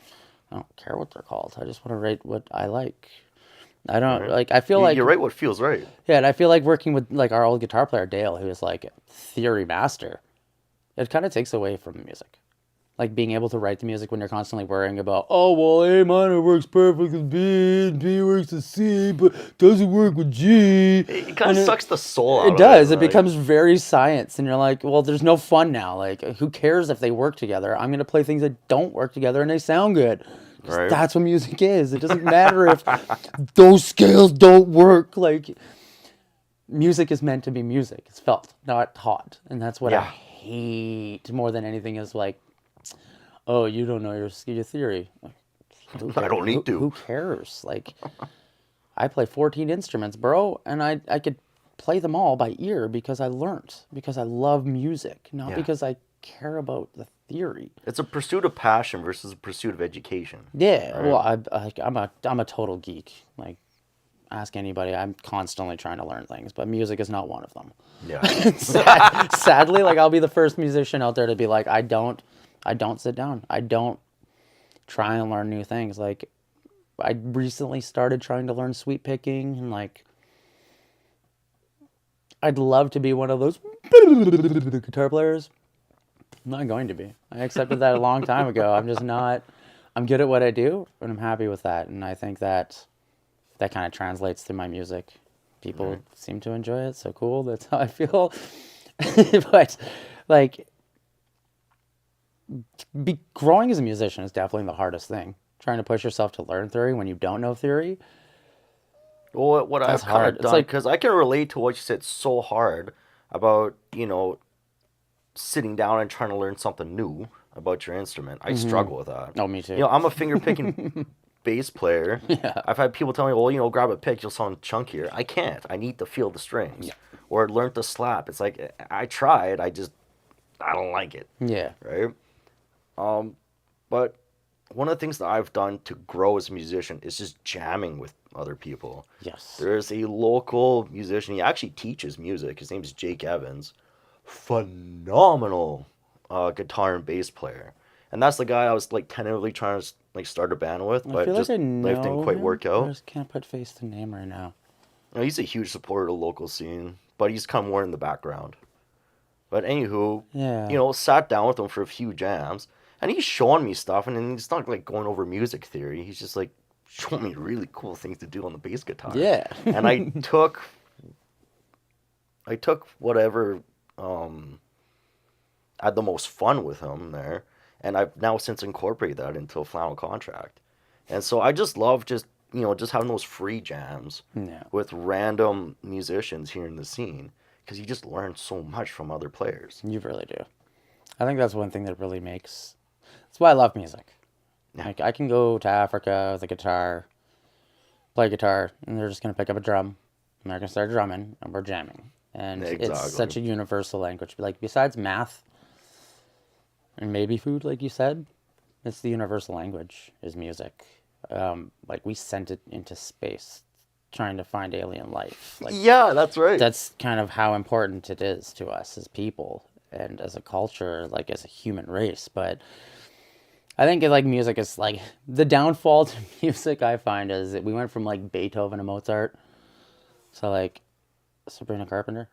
I don't care what they're called. I just want to write what I like. I don't Right? like. I feel like You write what feels right. yeah, and I feel like working with like our old guitar player Dale, who is like a theory master. It kind of takes away from the music. Like being able to write the music when you're constantly worrying about, oh, well, A minor works perfect with B, and B works with C, but doesn't work with G. It kind And of sucks the soul out it of does. it. It Like, becomes very science, and you're like, well, there's no fun now. Like, who cares if they work together? I'm going to play things that don't work together and they sound good. 'Cause right? that's what music is. It doesn't matter if those scales don't work. Like, music is meant to be music. It's felt, not taught. And that's what I Yeah. hate more than anything is like, oh, you don't know your theory. Like, I don't need to. Who cares? Like, I play 14 instruments, bro, and I could play them all by ear because I learned, because I love music, not Yeah. because I care about the theory. It's a pursuit of passion versus a pursuit of education. Yeah, Right. well, I'm a total geek. Like, ask anybody. I'm constantly trying to learn things, but music is not one of them. Yeah. Sadly, like I'll be the first musician out there to be like, I don't sit down. I don't try and learn new things. Like, I recently started trying to learn sweep picking, and like, I'd love to be one of those guitar players. I'm not going to be. I accepted that a long time ago. I'm just not. I'm good at what I do, and I'm happy with that. And I think that kind of translates through my music. People seem to enjoy it, so cool. That's how I feel. But like, growing as a musician is definitely the hardest thing. Trying to push yourself to learn theory when you don't know theory. Well, what I've That's kind hard. of It's done, like, because I can relate to what you said so hard about, sitting down and trying to learn something new about your instrument. I struggle with that. oh, me too. I'm a finger picking bass player. Yeah. I've had people tell me, well, grab a pick, you'll sound chunkier. I can't. I need to feel the strings. Yeah. Or learn to slap. It's like, I tried, I don't like it. Yeah. Right? But one of the things that I've done to grow as a musician is just jamming with other people. Yes. There's a local musician. He actually teaches music. His name's Jake Evans. Phenomenal guitar and bass player. And that's the guy I was like tentatively trying to like start a band with, I but feel just like I life know didn't quite him. work I out. just can't put face to name right now. He's a huge supporter of the local scene, but he's come more in the background. But anywho, Yeah. sat down with him for a few jams, and he's showing me stuff, and then he's not like going over music theory. He's just like showing me really cool things to do on the bass guitar. Yeah. And I took whatever had the most fun with him there, and I've now since incorporated that into a Flannel Contract. And so I just love just having those free jams Yeah. with random musicians here in the scene, because you just learn so much from other players. You really do. I think that's one thing that really makes. That's why I love music. Like, I can go to Africa with a guitar, play guitar, and they're just gonna pick up a drum, and they're gonna start drumming, and we're jamming. And Exactly. it's such a universal language. Like, besides math and maybe food, like you said, it's the universal language is music. Like, we sent it into space, trying to find alien life. Like, Yeah, that's right. that's kind of how important it is to us as people and as a culture, like as a human race. But I think like music is like the downfall to music. I find is that we went from like Beethoven to Mozart, so like Sabrina Carpenter.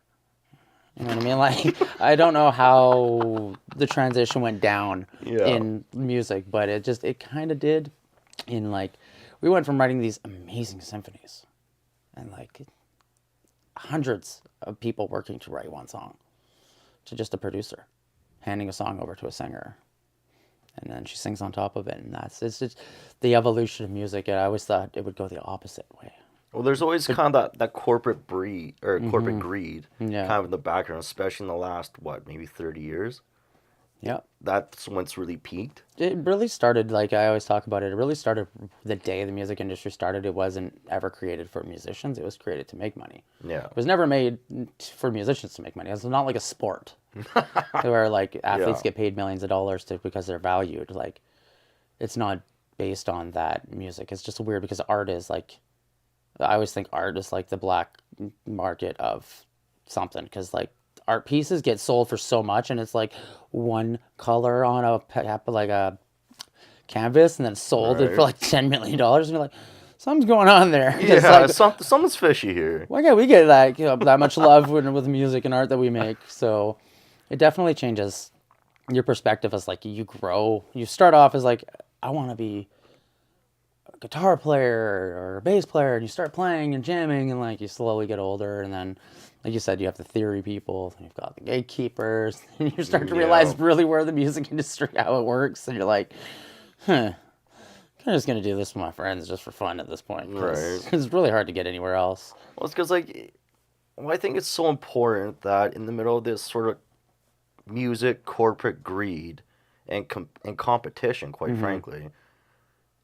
You know what I mean? Like, I don't know how the transition went down in music, but it kind of did. In like, we went from writing these amazing symphonies and like hundreds of people working to write one song to just a producer handing a song over to a singer, and then she sings on top of it. And it's just the evolution of music. And I always thought it would go the opposite way. Well, there's always kind of that corporate breed or corporate greed Yeah. kind of in the background, especially in the last, maybe 30 years. Yeah. That's when it's really peaked. It really started, like I always talk about it, it really started the day the music industry started. It wasn't ever created for musicians. It was created to make money. Yeah. It was never made for musicians to make money. It's not like a sport where like athletes get paid millions of dollars because they're valued. Like, it's not based on that music. It's just weird because art is like, I always think art is like the black market of something, because like art pieces get sold for so much, and it's like one color on a canvas and then sold it for Right. like $10 million. And you're like, something's going on there. 'Cause, Yeah, like, something's fishy here. why can't we get like, that much love with music and art that we make? So it definitely changes your perspective as like you grow. You start off as like, I want to be a guitar player or a bass player, and you start playing and jamming, and like you slowly get older, and then like you said, you have the theory people, and you've got the gatekeepers, and you start to realize really where the music industry, how it works, and you're like, I'm just gonna do this with my friends just for fun at this point. Right. It's really hard to get anywhere else. Well, it's because I think it's so important that in the middle of this sort of music corporate greed and competition, quite frankly,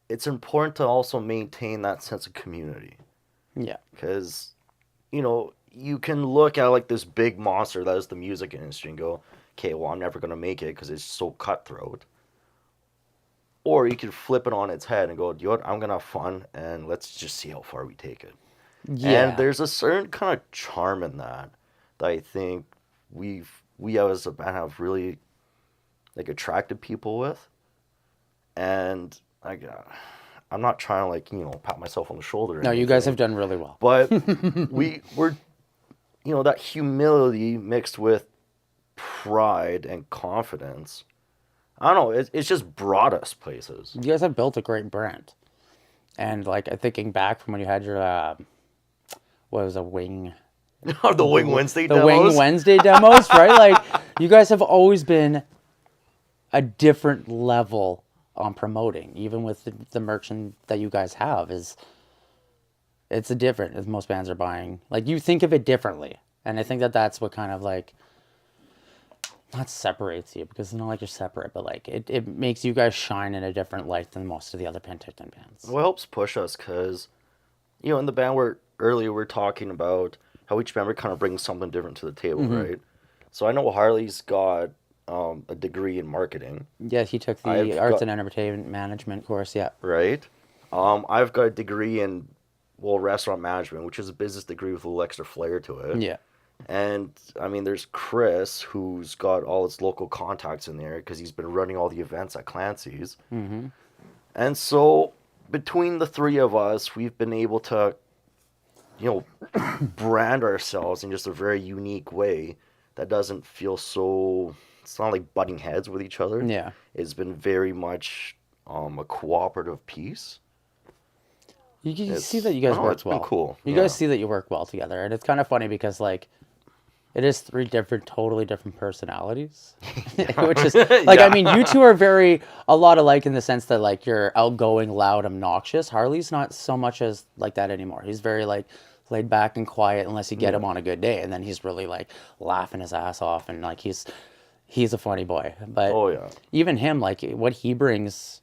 it's important to also maintain that sense of community. Yeah. Because, you can look at like this big monster that is the music industry and go, okay, well, I'm never going to make it because it's so cutthroat. Or you could flip it on its head and go, you know what, I'm going to have fun and let's just see how far we take it. Yeah. And there's a certain kind of charm in that I think we as a band have really like attracted people with. And I'm not trying to like, pat myself on the shoulder. No, you guys have done really well. But we're, that humility mixed with pride and confidence. I don't know. It's just brought us places. You guys have built a great brand. And like thinking back from when you had your, what was a wing? The Wing Wednesday The demos. Wing Wednesday demos, right? Like you guys have always been a different level on promoting, even with the merchant that you guys have it's a different as most bands are buying. Like you think of it differently, and I think that's what kind of like not separates you, because it's not like you're separate, but like it makes you guys shine in a different light than most of the other Penticton bands. Well, it helps push us because, in the band earlier we're talking about how each member kind of brings something different to the table, right? So I know Harley's got a degree in marketing. Yeah, he took the arts and entertainment management course. Yeah, right. I've got a degree in restaurant management, which is a business degree with a little extra flair to it. yeah. And I mean, there's Chris, who's got all his local contacts in there because he's been running all the events at Clancy's. And so between the three of us, we've been able to, brand ourselves in just a very unique way that doesn't feel so. It's not like butting heads with each other. Yeah. It's been very much a cooperative piece. You see that you guys work it's well. been cool. You guys see that you work well together, and it's kind of funny because like it is three totally different personalities, which is like I mean you two are a lot alike in the sense that like you're outgoing, loud, obnoxious. Harley's not so much as like that anymore. He's very like laid back and quiet unless you get him on a good day, and then he's really like laughing his ass off, and like he's a funny boy. But even him, like what he brings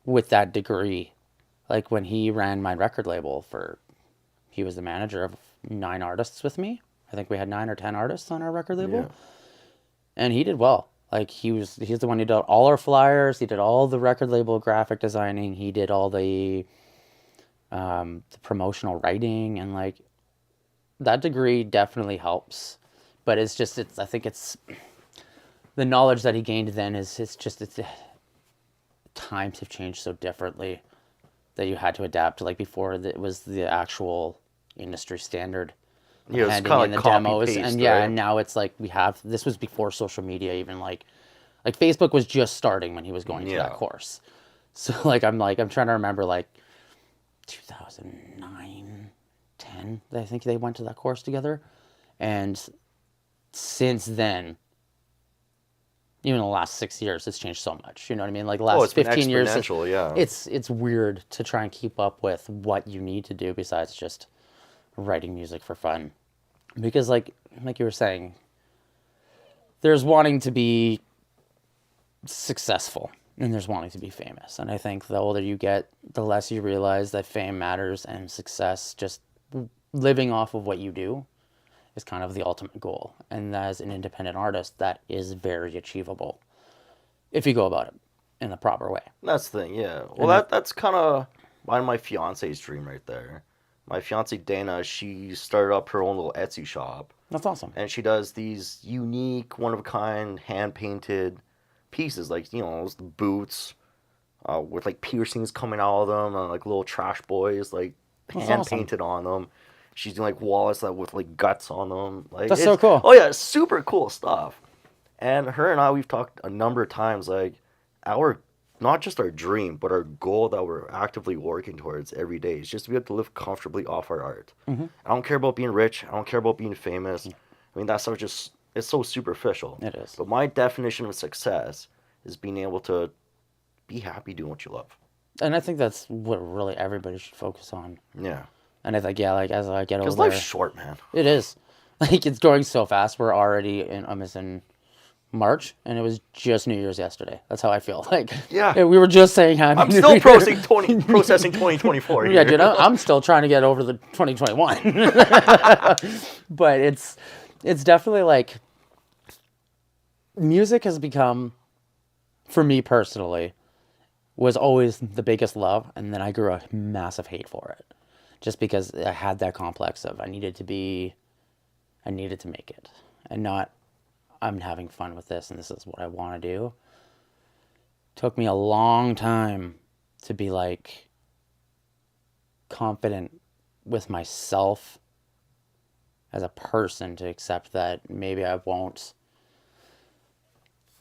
with that degree, like when he ran my record label he was the manager of 9 artists with me. I think we had 9 or 10 artists on our record label, and he did well. Like he's the one who did all our flyers. He did all the record label graphic designing. He did all the promotional writing, and like that degree definitely helps. But I think it's the knowledge that he gained then times have changed so differently that you had to adapt to. Like before, it was the actual industry standard. Yeah, it's kind of like demos, copy-paste, and right? and now it's like this was before social media even like Facebook was just starting when he was going to that course. So like I'm trying to remember like 2009, 10. I think they went to that course together, and since then, even in the last 6 years, it's changed so much. You know what I mean? Like the last 15 years, it's weird to try and keep up with what you need to do besides just writing music for fun. Because like you were saying, there's wanting to be successful and there's wanting to be famous. And I think the older you get, the less you realize that fame matters, and success, just living off of what you do, is kind of the ultimate goal. And as an independent artist, that is very achievable if you go about it in the proper way. That's the thing, yeah. Well, that's kind of my fiance's dream right there. My fiance Dana, she started up her own little Etsy shop. That's awesome. And she does these unique, one-of-a-kind, hand-painted pieces, like, the boots, with like piercings coming out of them and like little trash boys like That's hand awesome. painted on them. She's doing like wallets that with like guts on them. Like That's it's so cool. oh yeah, super cool stuff. And her and I, we've talked a number of times, like our not just our dream, but our goal that we're actively working towards every day is just to be able to live comfortably off our art. Hmm. I don't care about being rich. I don't care about being famous. I mean, that stuff just it's so superficial. It is. But my definition of success is being able to be happy doing what you love. And I think that's what really everybody should focus on. Yeah. And I think, yeah, like as I get Because older, life's short, man. it is. Like it's going so fast. We're already in almost in March, and it was just New Year's yesterday. That's how I feel. Like, Yeah. we were just saying Happy I'm New still Year. processing 2024 here. Yeah, dude, I'm still trying to get over the 2021. But it's definitely like music has become, for me personally, was always the biggest love, and then I grew a massive hate for it, just because I had that complex of I needed to make it, and not I'm having fun with this, and this is what I want to do. Took me a long time to be like confident with myself as a person to accept that maybe I won't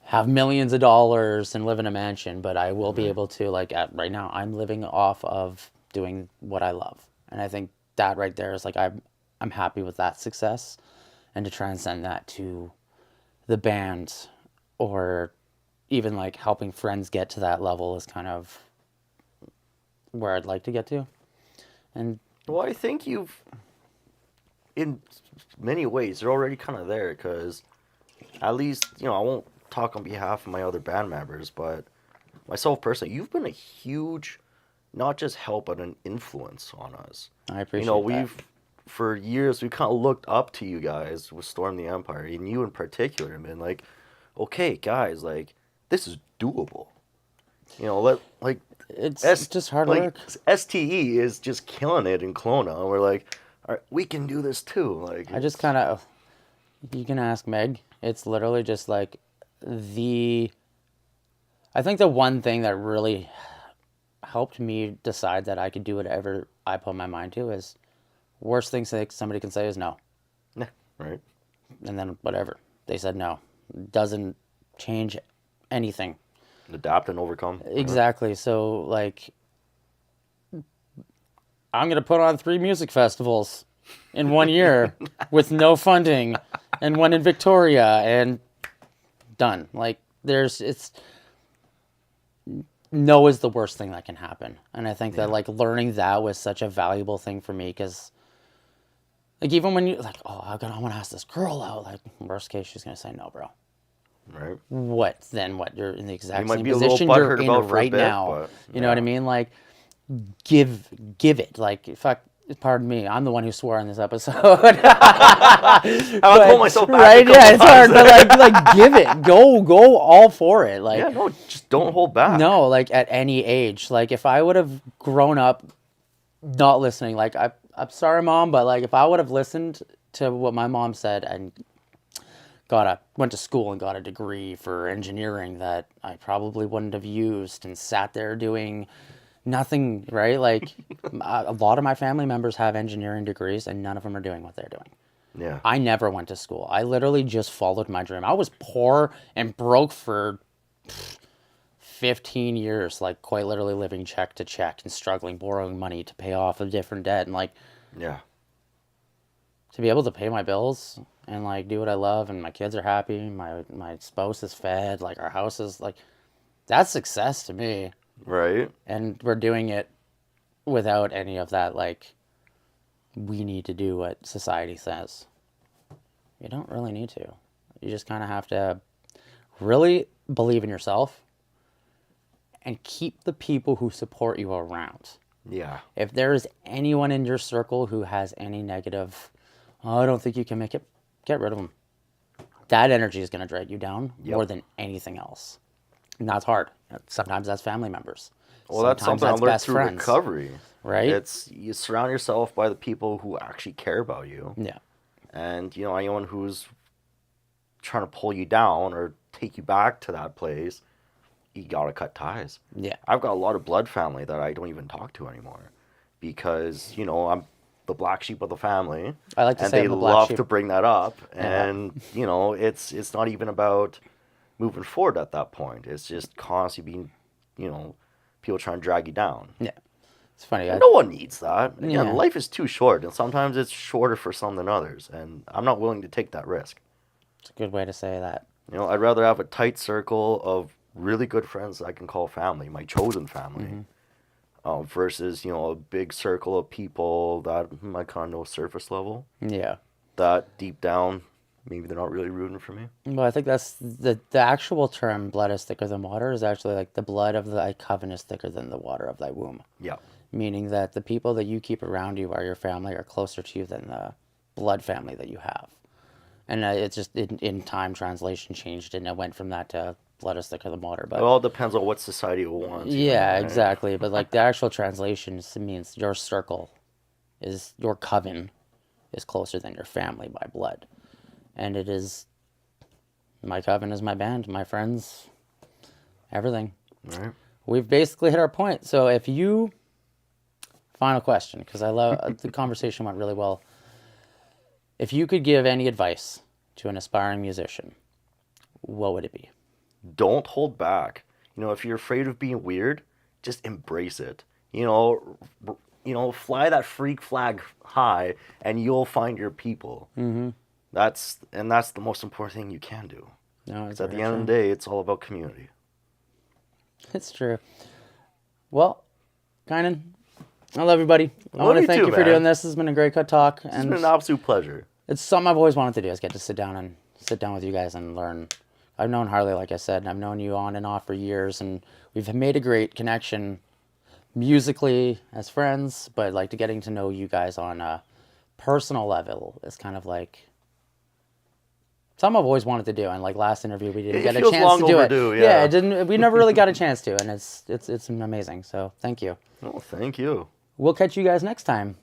have millions of dollars and live in a mansion, but I will be able to, like, right now, I'm living off of doing what I love. And I think that right there is like, I'm happy with that success, and to transcend that to the band or even like helping friends get to that level is kind of where I'd like to get to. And Well, I think you've, in many ways, you're already kind of there because at least, I won't talk on behalf of my other band members, but myself personally, you've been a huge, not just help, but an influence on us. I appreciate that. For years, we kind of looked up to you guys with Storm the Empire, and you in particular, and been like, okay, guys, like, this is doable. It's just hard work. STE is just killing it in Kelowna, and we're like, all right, we can do this too. Like, I just kind of, you can ask Meg. It's literally just like I think the one thing that really helped me decide that I could do whatever I put my mind to is worst thing somebody can say is no. yeah, right. And then whatever. They said no. Doesn't change anything. Adapt and overcome. Exactly. So, like, I'm going to put on 3 music festivals in 1 year with no funding, and one in Victoria, and done. Like, no is the worst thing that can happen. And I think that, like, learning that was such a valuable thing for me, because, like, even when you, like, oh, I want to ask this girl out, like, worst case, she's going to say no, bro. Right. What? Then what? You're in the exact might same be a little position you're butthurt in about for a right bit, now. but, You know what I mean? Like, give it. Like, fuck, pardon me, I'm the one who swore on this episode. I pull myself back. Right? Yeah, it's hard, but like, give it. Go all for it. Like, Yeah, no, just don't hold back. no, like at any age. Like, if I would have grown up not listening, like, I'm sorry, Mom, but like, if I would have listened to what my mom said and went to school and got a degree for engineering that I probably wouldn't have used, and sat there doing nothing, right? Like, a lot of my family members have engineering degrees, and none of them are doing what they're doing. Yeah. I never went to school. I literally just followed my dream. I was poor and broke for 15 years, like, quite literally living check to check and struggling, borrowing money to pay off a different debt. And, like, Yeah. to be able to pay my bills and, like, do what I love, and my kids are happy, my spouse is fed, like, our house is, like, that's success to me. Right. And we're doing it without any of that, like, we need to do what society says. You don't really need to. You just kind of have to really believe in yourself and keep the people who support you around. Yeah. If there is anyone in your circle who has any negative, oh, I don't think you can make it, get rid of them. That energy is going to drag you down more than anything else. And that's hard. Sometimes that's family members. Well, that's Sometimes something I learned best through friends, recovery. right? It's you surround yourself by the people who actually care about you. Yeah. And, anyone who's trying to pull you down or take you back to that place, you gotta cut ties. Yeah. I've got a lot of blood family that I don't even talk to anymore because, you know, I'm the black sheep of the family. I like to and say they I'm the black love sheep. to bring that up. Yeah. And, you know, it's not even about moving forward at that point. It's just constantly being, you know, people trying to drag you down. Yeah. It's funny. And no one needs that. Again, Yeah. life is too short, and sometimes it's shorter for some than others. And I'm not willing to take that risk. It's a good way to say that. You know, I'd rather have a tight circle of really good friends that I can call family, my chosen family, versus, you know, a big circle of people that I kind of know surface level. Yeah. That deep down, maybe they're not really rooting for me. Well, I think that's the actual term "blood is thicker than water" is actually like the blood of thy coven is thicker than the water of thy womb. Yeah. Meaning that the people that you keep around you are your family are closer to you than the blood family that you have. And it's just in time translation changed and it went from that to blood is thicker than water. But It all depends on what society wants. yeah, right? exactly. But like the actual translation means your circle is your coven is closer than your family by blood. And it is my coven is my band, my friends, everything. Right. We've basically hit our point. So if you final question, because I love the conversation went really well. If you could give any advice to an aspiring musician, what would it be? Don't hold back. You know, if you're afraid of being weird, just embrace it. You know, fly that freak flag high, and you'll find your people. Mm-hmm. That's the most important thing you can do. No, Because at the end of the day, it's all about community. It's true. Well, Kynan, I love you, buddy. I Love want to you thank too, you for man. doing this. This has been a great cut talk. It's been an absolute pleasure. It's something I've always wanted to do is get to sit down with you guys and learn. I've known Harley, like I said, and I've known you on and off for years, and we've made a great connection musically as friends, but like to getting to know you guys on a personal level is kind of like something I've always wanted to do. And like last interview, we didn't It get a feels chance long to do overdue, it. yeah. It didn't. We never really got a chance to, and it's amazing. So thank you. Oh, thank you. We'll catch you guys next time.